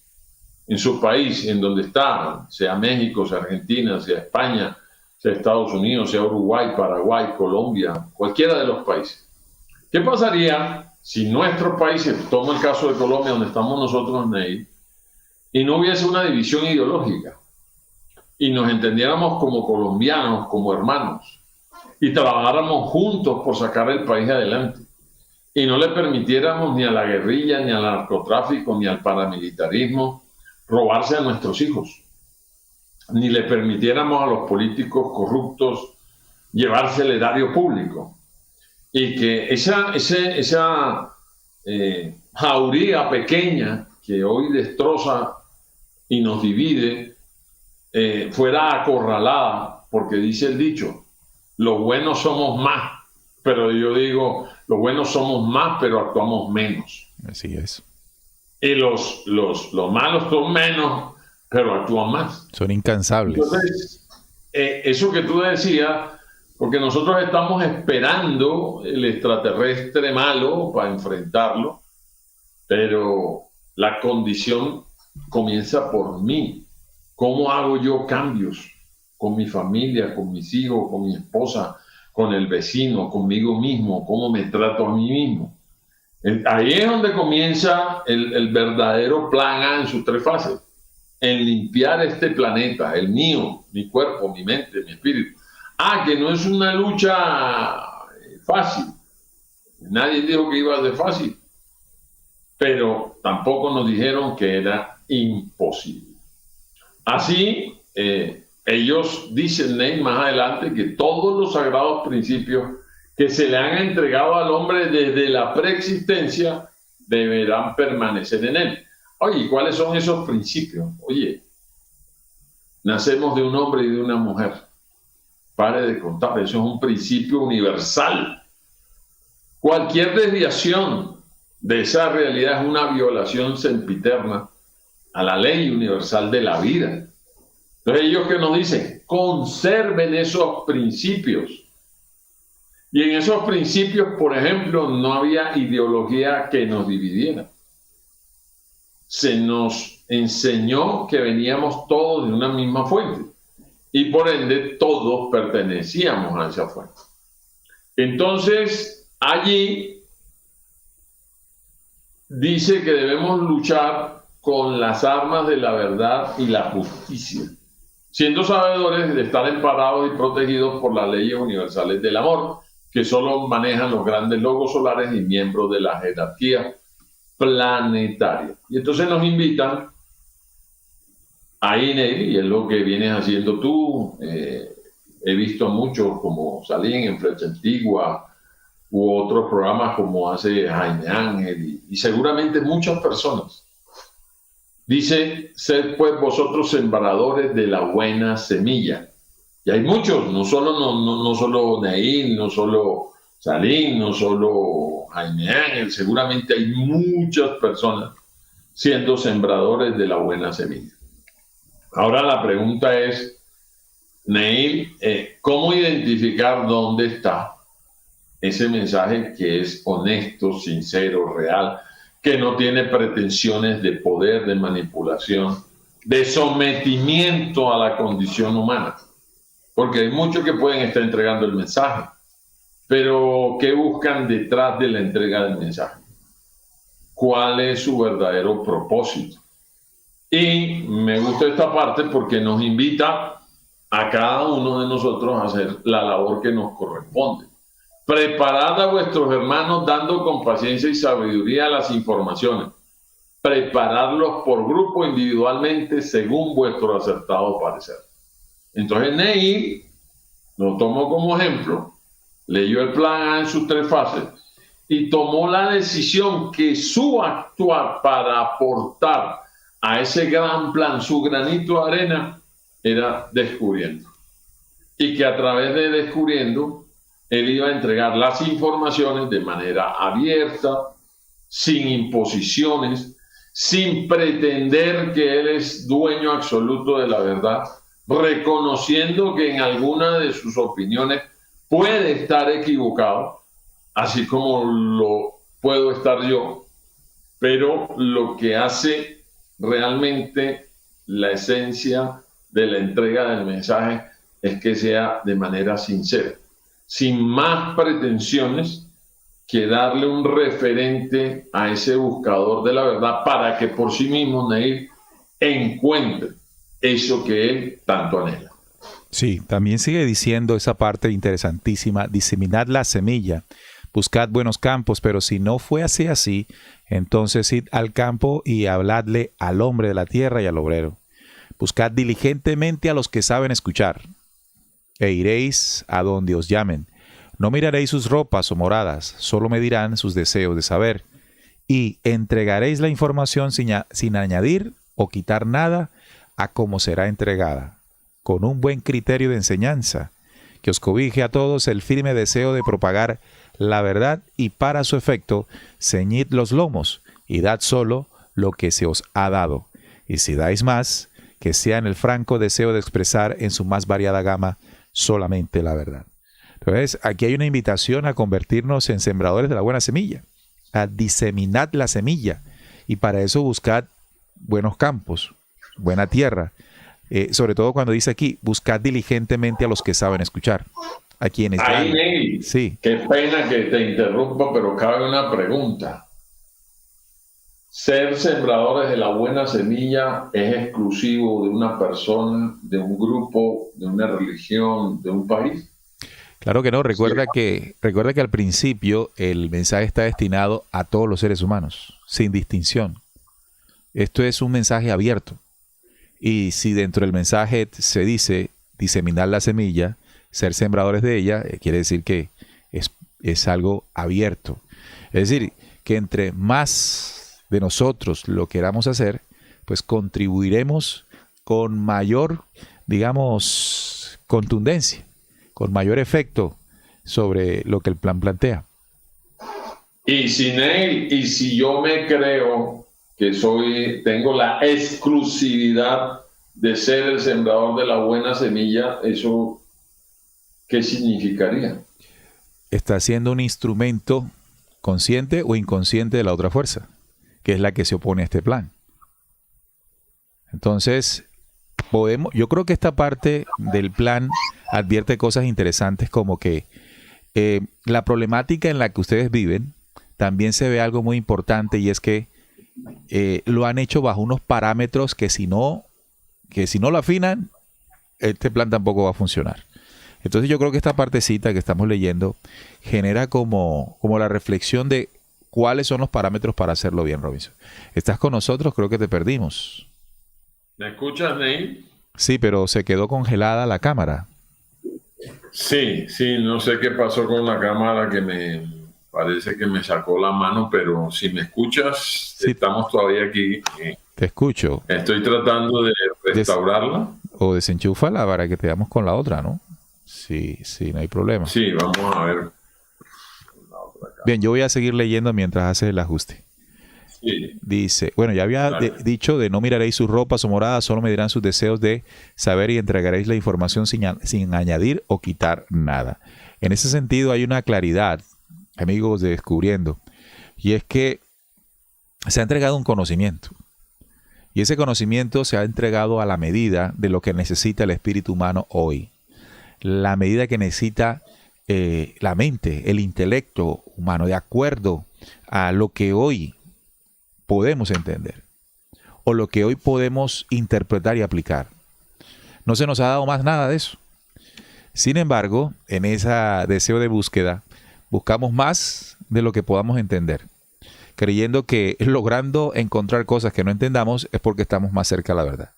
en su país, en donde está, sea México, sea Argentina, sea España, sea Estados Unidos, sea Uruguay, Paraguay, Colombia, cualquiera de los países. ¿Qué pasaría si nuestros países, tomo el caso de Colombia, donde estamos nosotros, Ney, y no hubiese una división ideológica y nos entendiéramos como colombianos, como hermanos, y trabajáramos juntos por sacar el país adelante, y no le permitiéramos ni a la guerrilla, ni al narcotráfico, ni al paramilitarismo robarse a nuestros hijos, ni le permitiéramos a los políticos corruptos llevarse el erario público, y que esa jauría pequeña que hoy destroza y nos divide fuera acorralada, porque dice el dicho: los buenos somos más, pero yo digo, los buenos somos más, pero actuamos menos. Así es. Y los malos son menos, pero actúan más. Son incansables. Entonces, eso que tú decías, porque nosotros estamos esperando el extraterrestre malo para enfrentarlo, pero la condición comienza por mí. ¿Cómo hago yo cambios con mi familia, con mis hijos, con mi esposa, con el vecino, conmigo mismo? ¿Cómo me trato a mí mismo? Ahí es donde comienza el verdadero plan A en sus 3 fases. En limpiar este planeta, el mío, mi cuerpo, mi mente, mi espíritu. Que no es una lucha fácil. Nadie dijo que iba a ser fácil. Pero tampoco nos dijeron que era imposible. Así, ellos dicen más adelante que todos los sagrados principios que se le han entregado al hombre desde la preexistencia deberán permanecer en él. Oye, ¿cuáles son esos principios? Oye, nacemos de un hombre y de una mujer. Pare de contar, eso es un principio universal. Cualquier desviación de esa realidad es una violación sempiterna a la ley universal de la vida. Entonces ellos que nos dicen, conserven esos principios. Y en esos principios, por ejemplo, no había ideología que nos dividiera. Se nos enseñó que veníamos todos de una misma fuente y por ende todos pertenecíamos a esa fuente. Entonces, allí dice que debemos luchar con las armas de la verdad y la justicia, siendo sabedores de estar amparados y protegidos por las leyes universales del amor, que solo manejan los grandes logos solares y miembros de la jerarquía planetaria. Y entonces nos invitan ahí, Neil, y es lo que vienes haciendo tú. He visto muchos como Salín en Flecha Antigua u otros programas como hace Jaime Ángel y seguramente muchas personas. Dice, sed pues vosotros sembradores de la buena semilla. Y hay muchos, no solo Neil, no solo Salín, no solo Jaime Ángel, seguramente hay muchas personas siendo sembradores de la buena semilla. Ahora la pregunta es, Neil, ¿cómo identificar dónde está ese mensaje que es honesto, sincero, real, que no tiene pretensiones de poder, de manipulación, de sometimiento a la condición humana? Porque hay muchos que pueden estar entregando el mensaje, pero ¿qué buscan detrás de la entrega del mensaje? ¿Cuál es su verdadero propósito? Y me gusta esta parte porque nos invita a cada uno de nosotros a hacer la labor que nos corresponde. Preparad a vuestros hermanos dando con paciencia y sabiduría las informaciones. Preparadlos por grupo, individualmente, según vuestro acertado parecer. Entonces Neil lo tomó como ejemplo, leyó el plan A en sus 3 fases y tomó la decisión que su actuar para aportar a ese gran plan, su granito de arena, era descubriendo. Y que a través de descubriendo, él iba a entregar las informaciones de manera abierta, sin imposiciones, sin pretender que él es dueño absoluto de la verdad, reconociendo que en alguna de sus opiniones puede estar equivocado, así como lo puedo estar yo, pero lo que hace realmente la esencia de la entrega del mensaje es que sea de manera sincera, sin más pretensiones que darle un referente a ese buscador de la verdad para que por sí mismo Neil encuentre eso que él tanto anhela. Sí, también sigue diciendo esa parte interesantísima, diseminad la semilla, buscad buenos campos, pero si no fue así, entonces id al campo y habladle al hombre de la tierra y al obrero. Buscad diligentemente a los que saben escuchar, e iréis a donde os llamen. No miraréis sus ropas o moradas, solo medirán sus deseos de saber, y entregaréis la información sin añadir o quitar nada a cómo será entregada, con un buen criterio de enseñanza, que os cobije a todos el firme deseo de propagar la verdad, y para su efecto ceñid los lomos y dad solo lo que se os ha dado, y si dais más, que sea en el franco deseo de expresar en su más variada gama solamente la verdad. Entonces, aquí hay una invitación a convertirnos en sembradores de la buena semilla, a diseminar la semilla. Y para eso buscad buenos campos, buena tierra. Sobre todo cuando dice aquí, buscad diligentemente a los que saben escuchar. A quienes ahí, Ney, sí. Qué pena que te interrumpa, pero cabe una pregunta. ¿Ser sembradores de la buena semilla es exclusivo de una persona, de un grupo, de una religión, de un país? Claro que no. Recuerda que al principio el mensaje está destinado a todos los seres humanos, sin distinción. Esto es un mensaje abierto. Y si dentro del mensaje se dice diseminar la semilla, ser sembradores de ella, quiere decir que es algo abierto. Es decir, que entre más de nosotros lo queramos hacer, pues contribuiremos con mayor, digamos, contundencia, con mayor efecto sobre lo que el plan plantea. Y si yo me creo que tengo la exclusividad de ser el sembrador de la buena semilla, ¿eso qué significaría? Está siendo un instrumento consciente o inconsciente de la otra fuerza, que es la que se opone a este plan. Entonces, yo creo que esta parte del plan advierte cosas interesantes como que la problemática en la que ustedes viven, también se ve algo muy importante, y es que lo han hecho bajo unos parámetros que si no lo afinan, este plan tampoco va a funcionar. Entonces yo creo que esta partecita que estamos leyendo genera como la reflexión de cuáles son los parámetros para hacerlo bien, Robinson. ¿Estás con nosotros? Creo que te perdimos. ¿Me escuchas, Ney? Sí, pero se quedó congelada la cámara. Sí, no sé qué pasó con la cámara, que parece que me sacó la mano, pero si me escuchas, sí. Estamos todavía aquí. Te escucho. Estoy tratando de restaurarla. O desenchúfala para que te damos con la otra, ¿no? Sí, no hay problema. Sí, vamos a ver. Bien, yo voy a seguir leyendo mientras haces el ajuste. Sí. Dice, bueno, ya había dicho de no miraréis sus ropas o moradas, solo me dirán sus deseos de saber y entregaréis la información sin añadir o quitar nada. En ese sentido hay una claridad, amigos de Descubriendo, y es que se ha entregado un conocimiento. Y ese conocimiento se ha entregado a la medida de lo que necesita el espíritu humano hoy. La medida que necesita la mente, el intelecto humano, de acuerdo a lo que hoy podemos entender o lo que hoy podemos interpretar y aplicar. No se nos ha dado más nada de eso. Sin embargo, en ese deseo de búsqueda, buscamos más de lo que podamos entender, creyendo que logrando encontrar cosas que no entendamos es porque estamos más cerca de la verdad.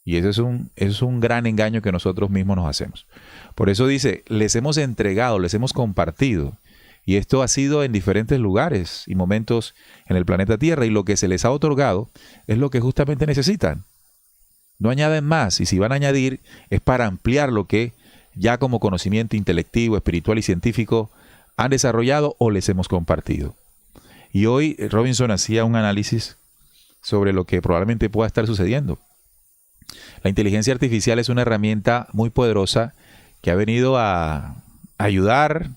Y eso es un gran engaño que nosotros mismos nos hacemos. Por eso dice, les hemos entregado, les hemos compartido. Y esto ha sido en diferentes lugares y momentos en el planeta Tierra. Y lo que se les ha otorgado es lo que justamente necesitan. No añaden más. Y si van a añadir es para ampliar lo que ya como conocimiento intelectivo, espiritual y científico han desarrollado o les hemos compartido. Y hoy Robinson hacía un análisis sobre lo que probablemente pueda estar sucediendo. La inteligencia artificial es una herramienta muy poderosa que ha venido a ayudar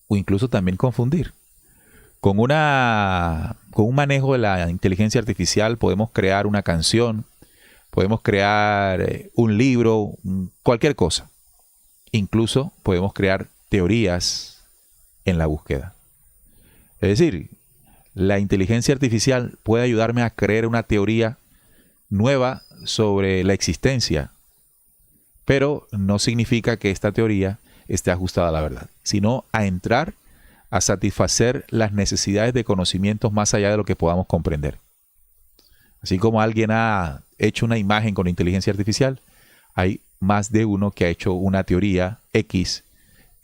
o incluso también confundir. Con un manejo de la inteligencia artificial podemos crear una canción, podemos crear un libro, cualquier cosa. Incluso podemos crear teorías en la búsqueda. Es decir, la inteligencia artificial puede ayudarme a crear una teoría nueva sobre la existencia, pero no significa que esta teoría esté ajustada a la verdad, sino a entrar a satisfacer las necesidades de conocimientos más allá de lo que podamos comprender. Así como alguien ha hecho una imagen con inteligencia artificial, hay más de uno que ha hecho una teoría X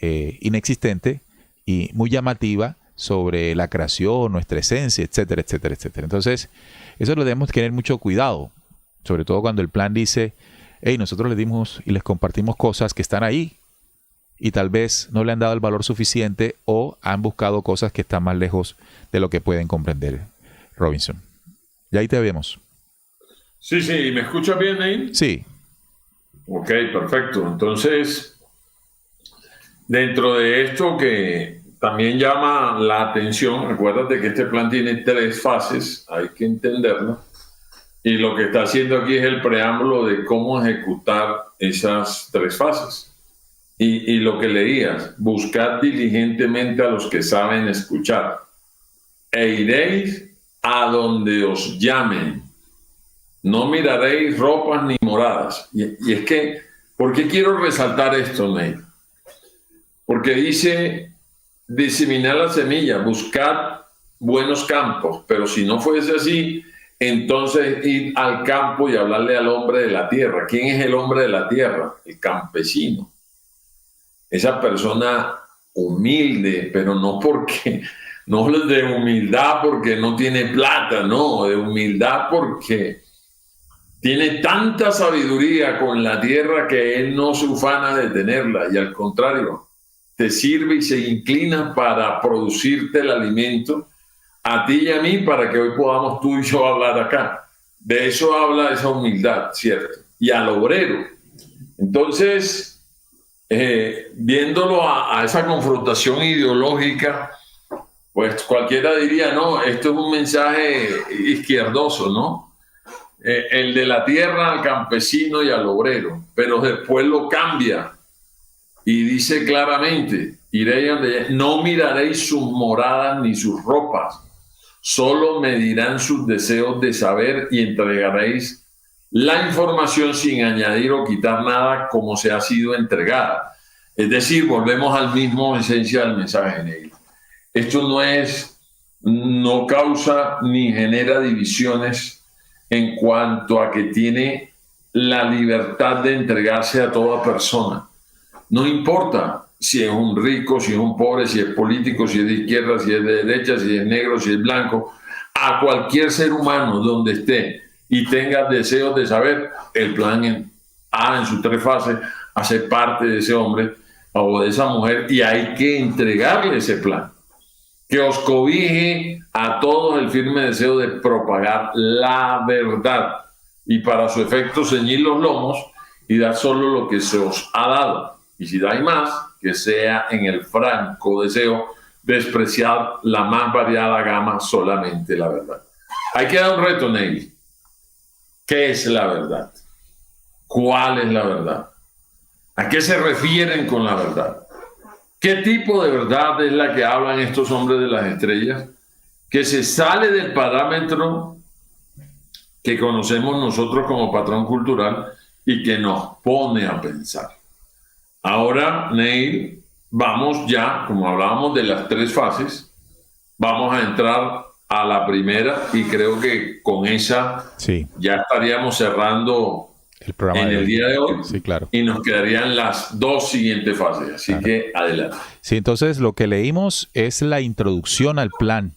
inexistente y muy llamativa sobre la creación, nuestra esencia, etcétera, etcétera, etcétera. Entonces, eso lo debemos tener mucho cuidado, sobre todo cuando el plan dice, hey, nosotros les dimos y les compartimos cosas que están ahí y tal vez no le han dado el valor suficiente o han buscado cosas que están más lejos de lo que pueden comprender. Robinson, ya ahí te vemos. Sí, ¿me escuchas bien ahí? Sí. Ok, perfecto. Entonces, Dentro de esto que también llama la atención, recuérdate que este plan tiene 3 fases, hay que entenderlo, y lo que está haciendo aquí es el preámbulo de cómo ejecutar esas 3 fases. Y lo que leías, buscad diligentemente a los que saben escuchar, e iréis a donde os llamen. No miraréis ropas ni moradas. Y es que, ¿por qué quiero resaltar esto, Ney? Porque dice, diseminar la semilla, buscar buenos campos, pero si no fuese así, entonces ir al campo y hablarle al hombre de la tierra. ¿Quién es el hombre de la tierra? El campesino. Esa persona humilde, pero no de humildad porque no tiene plata, no, de humildad porque tiene tanta sabiduría con la tierra que él no se ufana de tenerla y al contrario, te sirve y se inclina para producirte el alimento a ti y a mí para que hoy podamos tú y yo hablar acá. De eso habla esa humildad, ¿cierto? Y al obrero. Entonces, viéndolo a esa confrontación ideológica, pues cualquiera diría, no, esto es un mensaje izquierdoso, ¿no? El de la tierra al campesino y al obrero, pero después lo cambia y dice claramente, no miraréis sus moradas ni sus ropas, solo medirán sus deseos de saber y entregaréis la información sin añadir o quitar nada como se ha sido entregada. Es decir, volvemos al mismo esencia del mensaje negro. Esto no causa ni genera divisiones en cuanto a que tiene la libertad de entregarse a toda persona. No importa si es un rico, si es un pobre, si es político, si es de izquierda, si es de derecha, si es negro, si es blanco, a cualquier ser humano donde esté y tenga deseos de saber, el plan A en sus 3 fases hace parte de ese hombre o de esa mujer y hay que entregarle ese plan. Que os cobije a todos el firme deseo de propagar la verdad y para su efecto ceñir los lomos y dar solo lo que se os ha dado. Y si dais más, que sea en el franco deseo de despreciar la más variada gama, solamente la verdad. Hay que dar un reto, Ney. ¿Qué es la verdad? ¿Cuál es la verdad? ¿A qué se refieren con la verdad? ¿Qué tipo de verdad es la que hablan estos hombres de las estrellas? Que se sale del parámetro que conocemos nosotros como patrón cultural y que nos pone a pensar. Ahora, Neil, vamos ya, como hablábamos de las 3 fases, vamos a entrar a la primera y creo que con esa ya estaríamos cerrando el programa en el día de hoy. Sí, claro. Y nos quedarían las 2 siguientes fases, así que adelante. Sí, entonces lo que leímos es la introducción al plan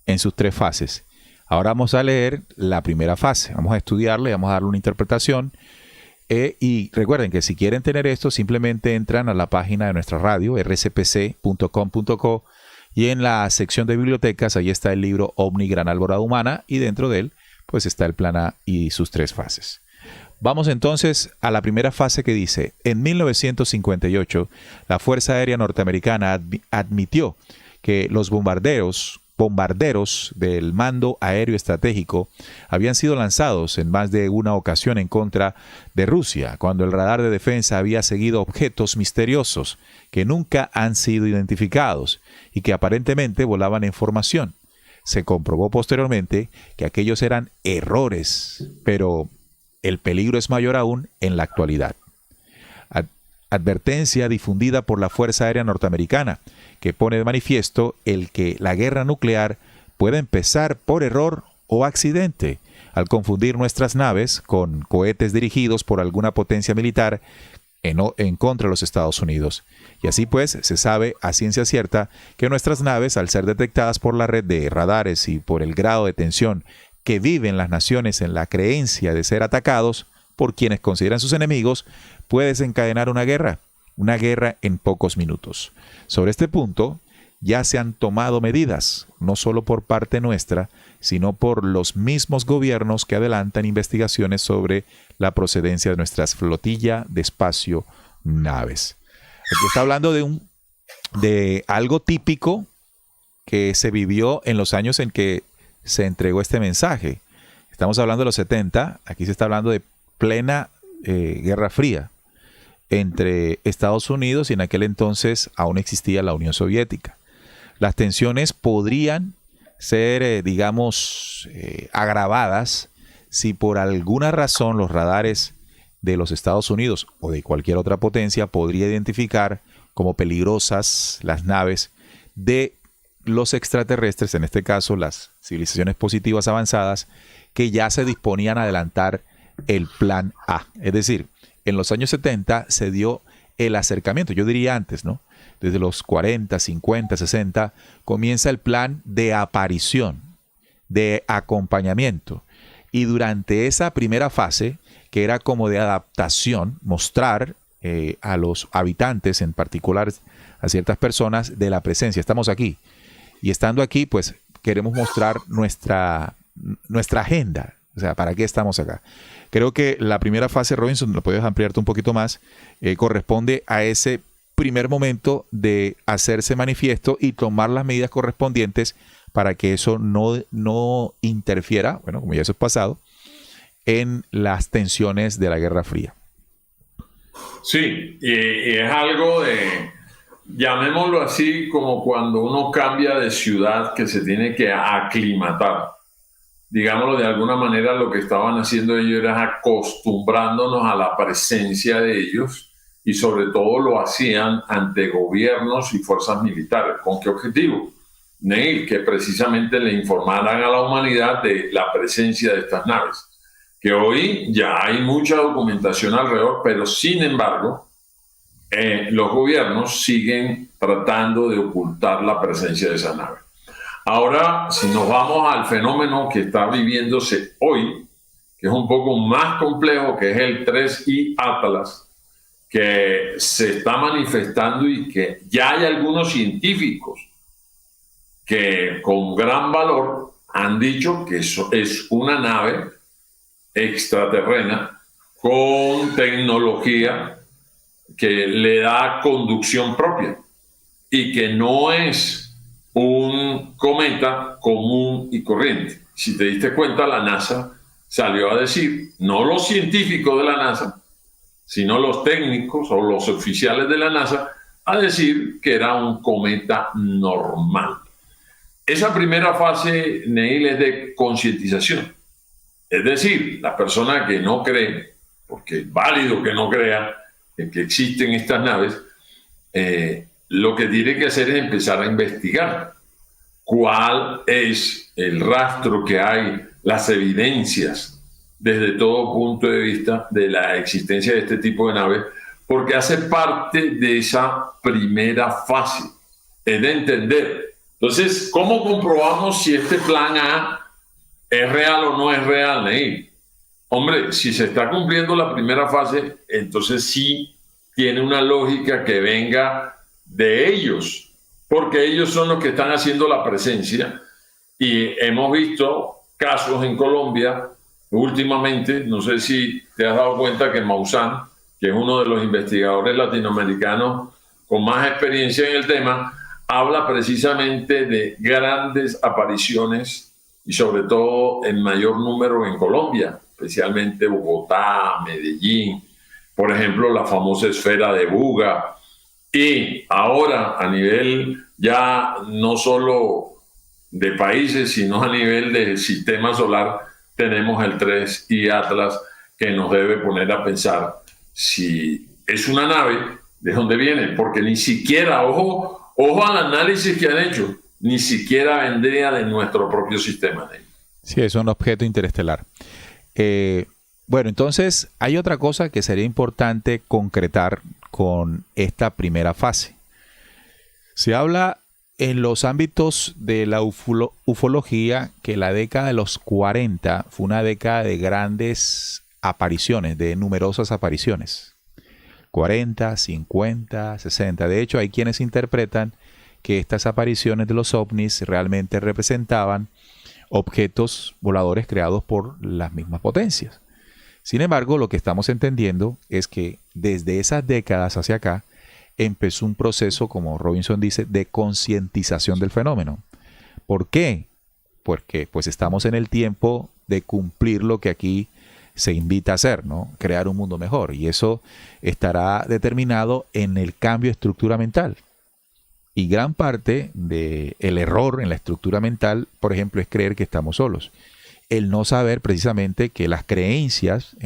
en sus 3 fases. Ahora vamos a leer la primera fase, vamos a estudiarle, vamos a darle una interpretación. Y recuerden que si quieren tener esto, simplemente entran a la página de nuestra radio, rcpc.com.co, y en la sección de bibliotecas, ahí está el libro OVNI Gran Alborada Humana, y dentro de él, pues está el plan A y sus 3 fases. Vamos entonces a la primera fase que dice, en 1958, la Fuerza Aérea Norteamericana admitió que los bombarderos del Mando Aéreo Estratégico habían sido lanzados en más de una ocasión en contra de Rusia, cuando el radar de defensa había seguido objetos misteriosos que nunca han sido identificados y que aparentemente volaban en formación. Se comprobó posteriormente que aquellos eran errores, pero el peligro es mayor aún en la actualidad. Advertencia difundida por la Fuerza Aérea Norteamericana, que pone de manifiesto el que la guerra nuclear puede empezar por error o accidente, al confundir nuestras naves con cohetes dirigidos por alguna potencia militar en contra de los Estados Unidos. Y así pues, se sabe a ciencia cierta que nuestras naves, al ser detectadas por la red de radares y por el grado de tensión que viven las naciones en la creencia de ser atacados por quienes consideran sus enemigos, puede desencadenar una guerra en pocos minutos. Sobre este punto, ya se han tomado medidas, no solo por parte nuestra, sino por los mismos gobiernos que adelantan investigaciones sobre la procedencia de nuestras flotilla de espacio naves. Aquí está hablando de un de algo típico que se vivió en los años en que se entregó este mensaje. Estamos hablando de los 70, aquí se está hablando de plena Guerra Fría entre Estados Unidos y en aquel entonces aún existía la Unión Soviética. Las tensiones podrían ser, agravadas si por alguna razón los radares de los Estados Unidos o de cualquier otra potencia podría identificar como peligrosas las naves de los extraterrestres, en este caso las civilizaciones positivas avanzadas, que ya se disponían a adelantar el plan A. Es decir, en los años 70 se dio el acercamiento, yo diría antes, ¿no? Desde los 40, 50, 60, comienza el plan de aparición, de acompañamiento. Y durante esa primera fase, que era como de adaptación, mostrar a los habitantes, en particular a ciertas personas, de la presencia. Estamos aquí. Y estando aquí, pues queremos mostrar nuestra agenda. O sea, ¿para qué estamos acá? Creo que la primera fase, Robinson, lo puedes ampliarte un poquito más, corresponde a ese primer momento de hacerse manifiesto y tomar las medidas correspondientes para que eso no interfiera, bueno, como ya eso es pasado, en las tensiones de la Guerra Fría. Sí, y es algo de, llamémoslo así, como cuando uno cambia de ciudad que se tiene que aclimatar. Digámoslo de alguna manera, lo que estaban haciendo ellos era acostumbrándonos a la presencia de ellos y sobre todo lo hacían ante gobiernos y fuerzas militares. ¿Con qué objetivo? Neil, que precisamente le informaran a la humanidad de la presencia de estas naves. Que hoy ya hay mucha documentación alrededor, pero sin embargo, los gobiernos siguen tratando de ocultar la presencia de esa nave. Ahora, si nos vamos al fenómeno que está viviéndose hoy, que es un poco más complejo, que es el 3I Atlas, que se está manifestando y que ya hay algunos científicos que con gran valor han dicho que eso es una nave extraterrena con tecnología que le da conducción propia y que no es un cometa común y corriente. Si te diste cuenta, la NASA salió a decir, no los científicos de la NASA, sino los técnicos o los oficiales de la NASA, a decir que era un cometa normal. Esa primera fase, Neil, es de concientización. Es decir, la persona que no cree, porque es válido que no crea que existen estas naves, lo que tiene que hacer es empezar a investigar cuál es el rastro que hay, las evidencias desde todo punto de vista de la existencia de este tipo de naves, porque hace parte de esa primera fase, es de entender. Entonces, ¿cómo comprobamos si este plan A es real o no es real, Neil? Hombre, si se está cumpliendo la primera fase, entonces sí tiene una lógica que venga de ellos, porque ellos son los que están haciendo la presencia. Y hemos visto casos en Colombia últimamente, no sé si te has dado cuenta que Maussan, que es uno de los investigadores latinoamericanos con más experiencia en el tema, habla precisamente de grandes apariciones y sobre todo en mayor número en Colombia, especialmente Bogotá, Medellín, por ejemplo, la famosa esfera de Buga. Y ahora a nivel ya no solo de países, sino a nivel del sistema solar, tenemos el 3I Atlas, que nos debe poner a pensar si es una nave, ¿de dónde viene? Porque ni siquiera, ojo al análisis que han hecho, ni siquiera vendría de nuestro propio sistema. Sí, es un objeto interestelar. Bueno, entonces hay otra cosa que sería importante concretar con esta primera fase. Se habla en los ámbitos de la ufología que la década de los 40 fue una década de grandes apariciones, de numerosas apariciones. 40, 50, 60. De hecho, hay quienes interpretan que estas apariciones de los ovnis realmente representaban objetos voladores creados por las mismas potencias. Sin embargo, lo que estamos entendiendo es que desde esas décadas hacia acá, empezó un proceso, como Robinson dice, de concientización del fenómeno. ¿Por qué? Porque pues estamos en el tiempo de cumplir lo que aquí se invita a hacer, ¿no? Crear un mundo mejor. Y eso estará determinado en el cambio de estructura mental. Y gran parte del error en la estructura mental, por ejemplo, es creer que estamos solos. El no saber precisamente que las creencias,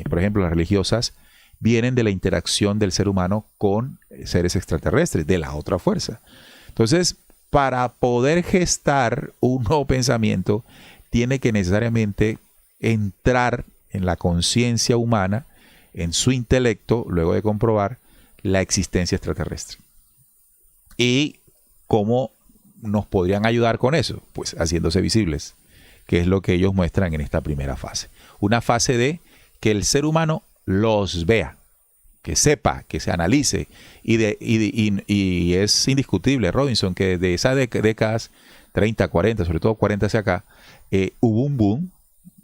por ejemplo, las religiosas, vienen de la interacción del ser humano con seres extraterrestres, de la otra fuerza. Entonces, para poder gestar un nuevo pensamiento, tiene que necesariamente entrar en la conciencia humana, en su intelecto, luego de comprobar la existencia extraterrestre. ¿Y cómo nos podrían ayudar con eso? Pues haciéndose visibles, que es lo que ellos muestran en esta primera fase. Una fase de que el ser humano los vea, que sepa, que se analice. Y es indiscutible, Robinson, que de esas décadas 30, 40, sobre todo 40 hacia acá, hubo un boom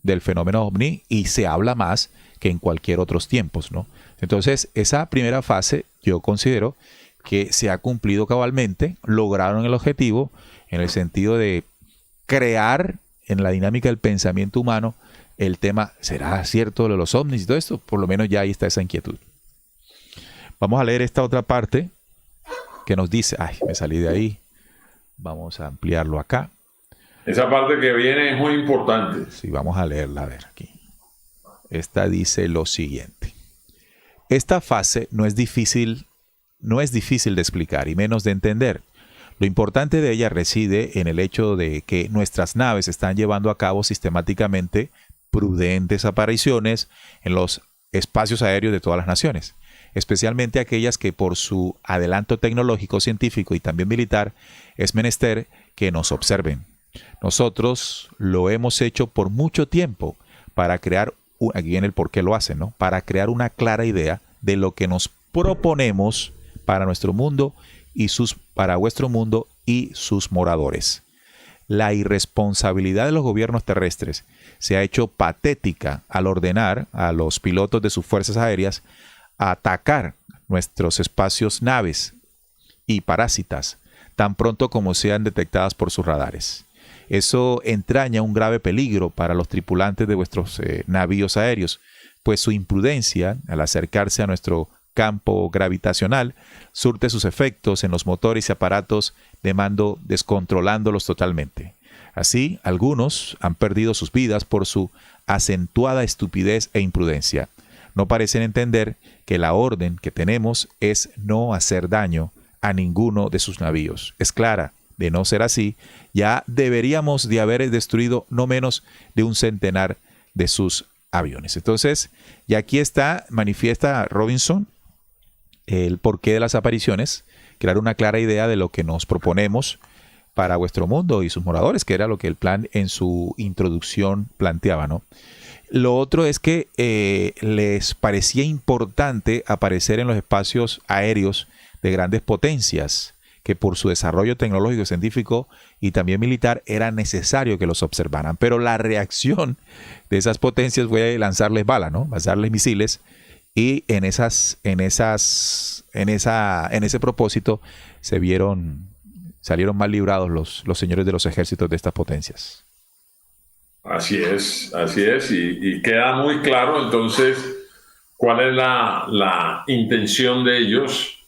del fenómeno ovni y se habla más que en cualquier otros tiempos, ¿no? Entonces, esa primera fase yo considero que se ha cumplido cabalmente, lograron el objetivo en el sentido de crear en la dinámica del pensamiento humano el tema, ¿será cierto lo de los ovnis y todo esto? Por lo menos ya ahí está esa inquietud. Vamos a leer esta otra parte que nos dice, ay, me salí de ahí, vamos a ampliarlo acá. Esa parte que viene es muy importante. Sí, vamos a leerla, a ver aquí. Esta dice lo siguiente. Esta fase no es difícil de explicar y menos de entender. Lo importante de ella reside en el hecho de que nuestras naves están llevando a cabo sistemáticamente prudentes apariciones en los espacios aéreos de todas las naciones, especialmente aquellas que por su adelanto tecnológico, científico y también militar es menester que nos observen. Nosotros lo hemos hecho por mucho tiempo para crear, aquí viene el por qué lo hacen, ¿no? Para crear una clara idea de lo que nos proponemos para nuestro mundo y para vuestro mundo y sus moradores. La irresponsabilidad de los gobiernos terrestres se ha hecho patética al ordenar a los pilotos de sus fuerzas aéreas a atacar nuestros espacios naves y parásitas tan pronto como sean detectadas por sus radares. Eso entraña un grave peligro para los tripulantes de vuestros navíos aéreos, pues su imprudencia al acercarse a nuestro campo gravitacional surte sus efectos en los motores y aparatos de mando descontrolándolos totalmente. Así, algunos han perdido sus vidas por su acentuada estupidez e imprudencia. No parecen entender que la orden que tenemos es no hacer daño a ninguno de sus navíos. Es clara. De no ser así, ya deberíamos de haber destruido no menos de un centenar de sus aviones. Entonces, y aquí está, manifiesta Robinson el porqué de las apariciones, crear una clara idea de lo que nos proponemos para vuestro mundo y sus moradores, que era lo que el plan en su introducción planteaba, ¿no? Lo otro es que les parecía importante aparecer en los espacios aéreos de grandes potencias, que por su desarrollo tecnológico, científico y también militar era necesario que los observaran. Pero la reacción de esas potencias fue lanzarles balas, ¿no? Lanzarles misiles. Y en ese propósito salieron mal librados los señores de los ejércitos de estas potencias. Así es. Y queda muy claro entonces cuál es la intención de ellos.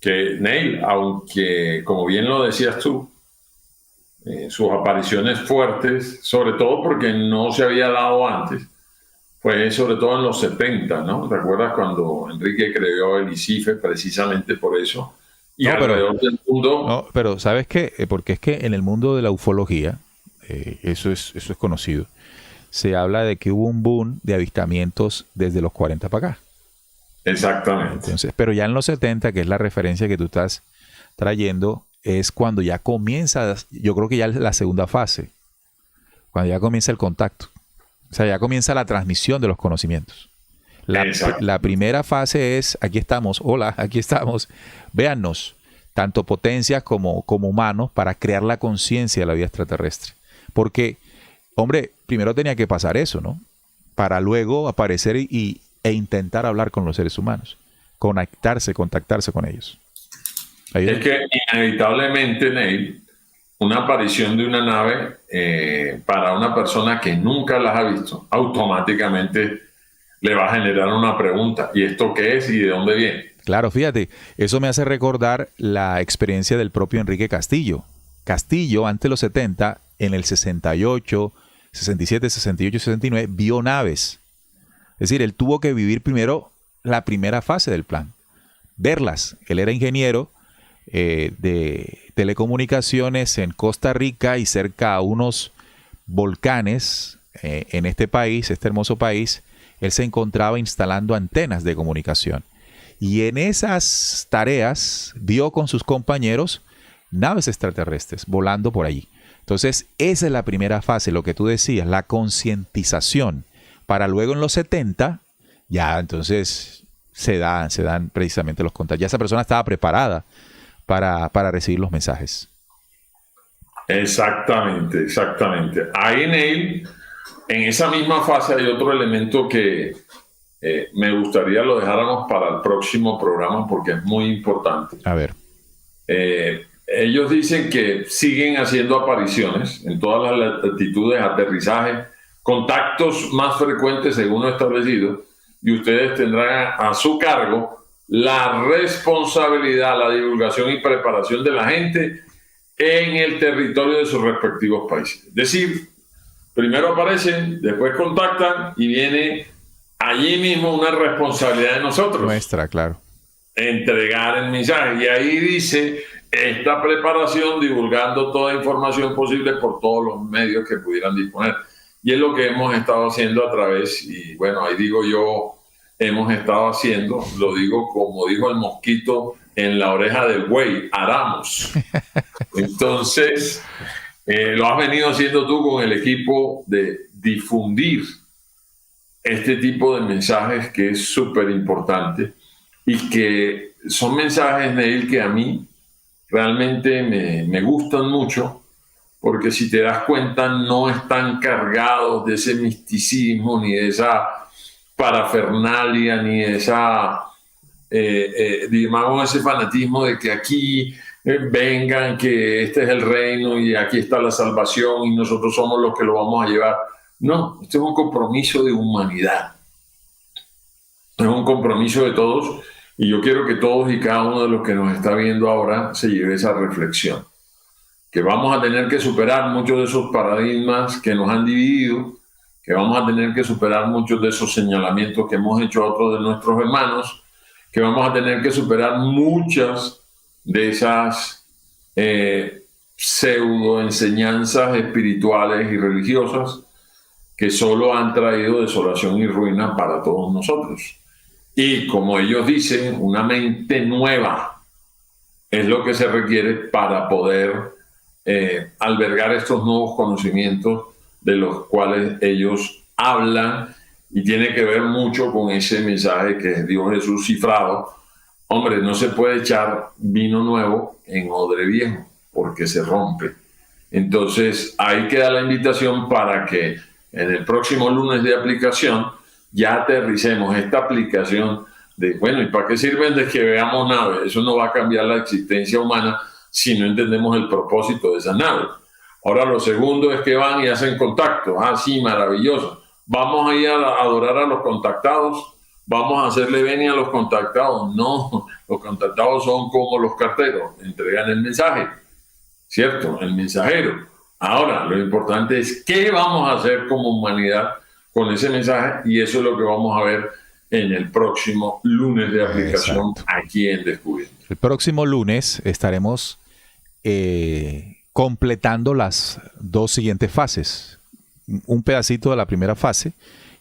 Que Neil, aunque como bien lo decías tú, sus apariciones fuertes, sobre todo porque no se había dado antes, fue sobre todo en los 70, ¿no? ¿Recuerdas cuando Enrique creó el ICIFE precisamente por eso? Y alrededor del mundo... No, pero ¿sabes qué? Porque es que en el mundo de la ufología, eso es conocido, se habla de que hubo un boom de avistamientos desde los 40 para acá. Exactamente. Entonces, pero ya en los 70, que es la referencia que tú estás trayendo, es cuando ya comienza, yo creo que ya es la segunda fase, cuando ya comienza el contacto. O sea, ya comienza la transmisión de los conocimientos. La primera fase es, aquí estamos, hola, aquí estamos, véannos, tanto potencias como humanos, para crear la conciencia de la vida extraterrestre. Porque, hombre, primero tenía que pasar eso, ¿no? Para luego aparecer e intentar hablar con los seres humanos, contactarse con ellos. Es que inevitablemente, Neil, una aparición de una nave para una persona que nunca las ha visto, automáticamente le va a generar una pregunta. ¿Y esto qué es y de dónde viene? Claro, fíjate, eso me hace recordar la experiencia del propio Enrique Castillo. Castillo, antes de los 70, en el 68, 67, 68, 69, vio naves. Es decir, él tuvo que vivir primero la primera fase del plan, verlas. Él era ingeniero de telecomunicaciones en Costa Rica y cerca a unos volcanes en este país, este hermoso país. Él se encontraba instalando antenas de comunicación. Y en esas tareas vio con sus compañeros naves extraterrestres volando por allí. Entonces, esa es la primera fase, lo que tú decías, la concientización. Para luego en los 70, ya entonces se dan precisamente los contactos. Ya esa persona estaba preparada para recibir los mensajes. Exactamente, exactamente. Ahí, Neil, en esa misma fase hay otro elemento que me gustaría lo dejáramos para el próximo programa porque es muy importante. A ver. Ellos dicen que siguen haciendo apariciones en todas las latitudes, aterrizajes, contactos más frecuentes según lo establecido, y ustedes tendrán a su cargo la responsabilidad, la divulgación y preparación de la gente en el territorio de sus respectivos países. Es decir, primero aparecen, después contactan y viene allí mismo una responsabilidad de nosotros. Nuestra, claro. Entregar el mensaje. Y ahí dice esta preparación divulgando toda información posible por todos los medios que pudieran disponer. Y es lo que hemos estado haciendo a través, y bueno, ahí digo yo, hemos estado haciendo, lo digo como dijo el mosquito en la oreja del buey, aramos. Entonces, lo has venido haciendo tú con el equipo de difundir este tipo de mensajes que es súper importante y que son mensajes, Neil, que a mí realmente me gustan mucho, porque si te das cuenta no están cargados de ese misticismo, ni de esa parafernalia, ni de esa, digamos, ese fanatismo de que aquí vengan, que este es el reino y aquí está la salvación y nosotros somos los que lo vamos a llevar. No, este es un compromiso de humanidad. Es un compromiso de todos y yo quiero que todos y cada uno de los que nos está viendo ahora se lleve esa reflexión. Que vamos a tener que superar muchos de esos paradigmas que nos han dividido, que vamos a tener que superar muchos de esos señalamientos que hemos hecho a otros de nuestros hermanos, que vamos a tener que superar muchas de esas pseudo enseñanzas espirituales y religiosas que solo han traído desolación y ruina para todos nosotros. Y como ellos dicen, una mente nueva es lo que se requiere para poder albergar estos nuevos conocimientos de los cuales ellos hablan, y tiene que ver mucho con ese mensaje que dio Jesús cifrado. Hombre, no se puede echar vino nuevo en odre viejo porque se rompe. Entonces ahí queda la invitación para que en el próximo lunes de aplicación ya aterricemos esta aplicación de, bueno, ¿y para qué sirven de que veamos naves? Eso no va a cambiar la existencia humana si no entendemos el propósito de esa nave. Ahora lo segundo es que van y hacen contacto. Ah, sí, maravilloso. Vamos a ir a adorar a los contactados, vamos a hacerle venia a los contactados. No, los contactados son como los carteros, entregan el mensaje, ¿cierto? El mensajero. Ahora, lo importante es qué vamos a hacer como humanidad con ese mensaje, y eso es lo que vamos a ver en el próximo lunes de aplicación. Exacto. Aquí en Descubriendo. El próximo lunes estaremos completando las dos siguientes fases, un pedacito de la primera fase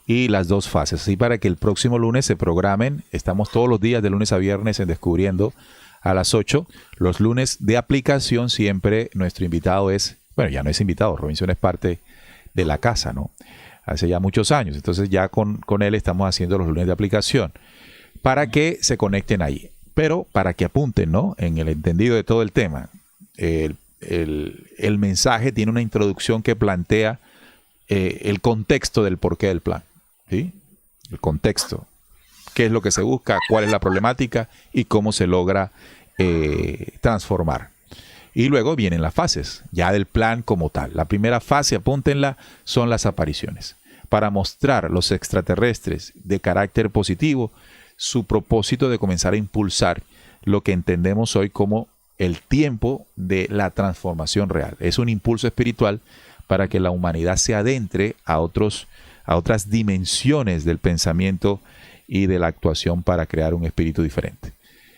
y las dos fases, así para que el próximo lunes se programen. Estamos todos los días de lunes a viernes en Descubriendo a las 8. Los lunes de aplicación siempre nuestro invitado es, bueno, ya no es invitado, Robinson es parte de la casa, ¿no? Hace ya muchos años, entonces ya con él estamos haciendo los lunes de aplicación para que se conecten ahí, pero para que apunten, ¿no? En el entendido de todo el tema. El mensaje tiene una introducción que plantea el contexto del porqué del plan, ¿sí? El contexto, qué es lo que se busca, cuál es la problemática y cómo se logra transformar. Y luego vienen las fases, ya del plan como tal. La primera fase, apúntenla, son las apariciones. Para mostrar a los extraterrestres de carácter positivo su propósito de comenzar a impulsar lo que entendemos hoy como el tiempo de la transformación real. Es un impulso espiritual para que la humanidad se adentre a otras dimensiones del pensamiento y de la actuación para crear un espíritu diferente.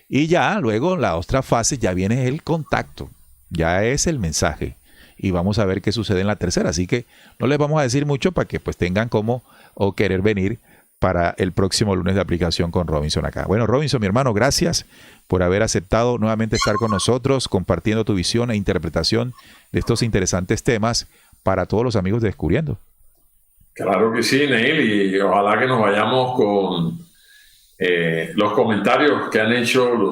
Y ya luego la otra fase ya viene el contacto, ya es el mensaje. Y vamos a ver qué sucede en la tercera. Así que no les vamos a decir mucho para que pues tengan como o querer venir para el próximo lunes de aplicación con Robinson acá. Bueno, Robinson, mi hermano, gracias por haber aceptado nuevamente estar con nosotros, compartiendo tu visión e interpretación de estos interesantes temas para todos los amigos de Descubriendo. Claro que sí, Neil, y ojalá que nos vayamos con los comentarios que han hecho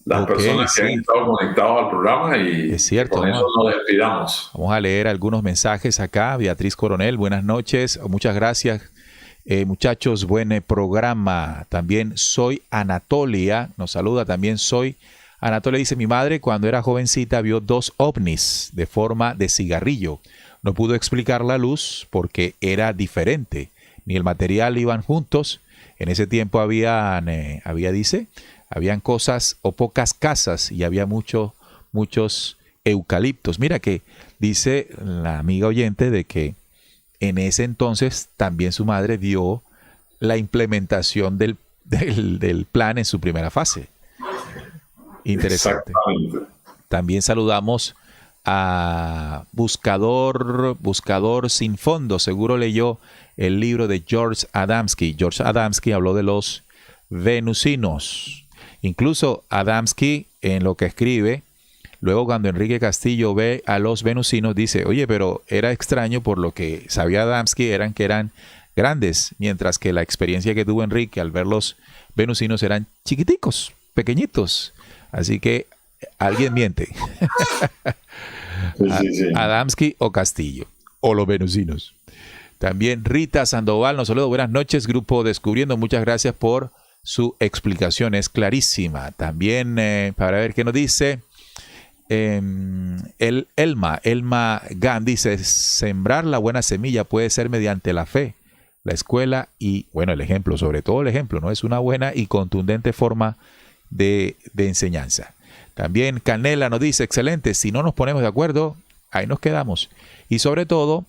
las personas que han estado conectados al programa, y es cierto, con eso nos despidamos. Vamos a leer algunos mensajes acá. Beatriz Coronel, buenas noches, muchas gracias. Muchachos, buen programa. También soy Anatolia, nos saluda. También soy Anatolia, dice: mi madre cuando era jovencita vio 2 ovnis de forma de cigarrillo. No pudo explicar la luz porque era diferente, ni el material iban juntos. En ese tiempo habían cosas o pocas casas y había muchos eucaliptos. Mira que dice la amiga oyente de que en ese entonces también su madre vio la implementación del plan en su primera fase. Interesante. También saludamos a Buscador Sin Fondo. Seguro leyó el libro de George Adamski. George Adamski habló de los venusinos. Incluso Adamski, en lo que escribe, luego cuando Enrique Castillo ve a los venusinos, dice: oye, pero era extraño, por lo que sabía Adamski que eran grandes, mientras que la experiencia que tuvo Enrique al ver los venusinos eran chiquiticos, pequeñitos. Así que alguien miente. Sí. Adamski o Castillo, o los venusinos. También Rita Sandoval nos saluda. Buenas noches, Grupo Descubriendo. Muchas gracias por su explicación, es clarísima. También, para ver qué nos dice, Elma Gan dice: sembrar la buena semilla puede ser mediante la fe, la escuela y, bueno, el ejemplo, sobre todo el ejemplo, ¿no? Es una buena y contundente forma de enseñanza. También Canela nos dice: excelente, si no nos ponemos de acuerdo, ahí nos quedamos. Y sobre todo,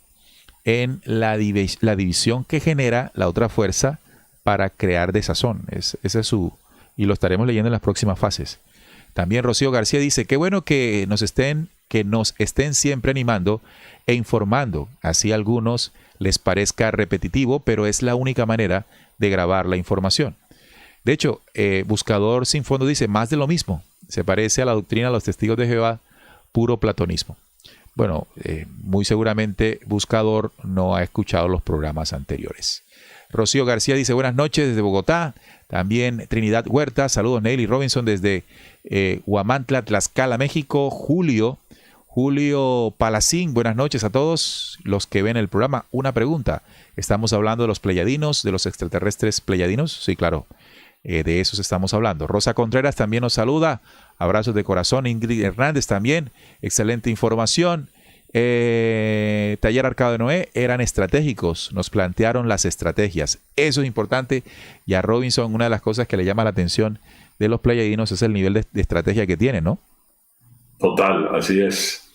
en la división que genera la otra fuerza para crear desazón. Ese es y lo estaremos leyendo en las próximas fases. También Rocío García dice: qué bueno que nos estén siempre animando e informando. Así a algunos les parezca repetitivo, pero es la única manera de grabar la información. De hecho, Buscador Sin Fondo dice: más de lo mismo. Se parece a la doctrina de los testigos de Jehová, puro platonismo. Bueno, muy seguramente Buscador no ha escuchado los programas anteriores. Rocío García dice: buenas noches desde Bogotá. También Trinidad Huerta, saludos Neil y Robinson desde Huamantla, Tlaxcala, México. Julio Palacín, buenas noches a todos los que ven el programa. Una pregunta: ¿estamos hablando de los pleyadinos, de los extraterrestres pleyadinos? Sí, claro, de esos estamos hablando. Rosa Contreras también nos saluda. Abrazos de corazón. Ingrid Hernández también, excelente información. Taller Arcado de Noé, eran estratégicos, nos plantearon las estrategias. Eso es importante. Y a Robinson, una de las cosas que le llama la atención de los pleyadinos es el nivel de estrategia que tienen, ¿no? Total, así es.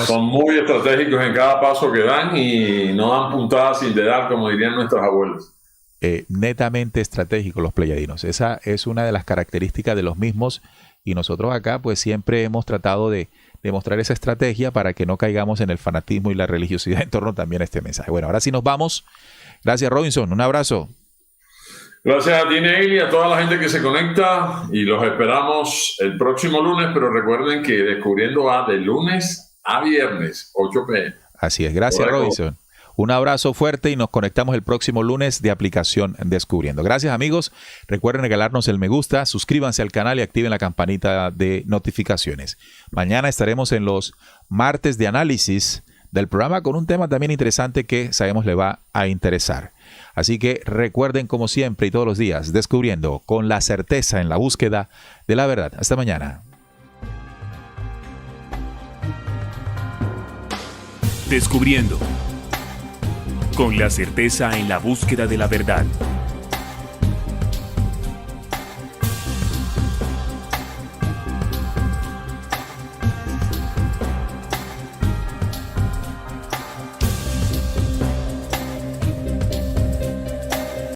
Son muy estratégicos en cada paso que dan y no dan puntadas sin dedar, como dirían nuestros abuelos. Netamente estratégicos los pleyadinos. Esa es una de las características de los mismos, y nosotros acá pues siempre hemos tratado de demostrar esa estrategia para que no caigamos en el fanatismo y la religiosidad en torno también a este mensaje. Bueno, ahora sí nos vamos. Gracias, Robinson. Un abrazo. Gracias a ti, Neil, y a toda la gente que se conecta, y los esperamos el próximo lunes, pero recuerden que Descubriendo va de lunes a viernes, 8 p.m. Así es. Gracias, Robinson. Un abrazo fuerte y nos conectamos el próximo lunes de Aplicación Descubriendo. Gracias, amigos. Recuerden regalarnos el me gusta, suscríbanse al canal y activen la campanita de notificaciones. Mañana estaremos en los martes de análisis del programa con un tema también interesante que sabemos le va a interesar. Así que recuerden, como siempre y todos los días, descubriendo con la certeza en la búsqueda de la verdad. Hasta mañana. Descubriendo con la certeza en la búsqueda de la verdad.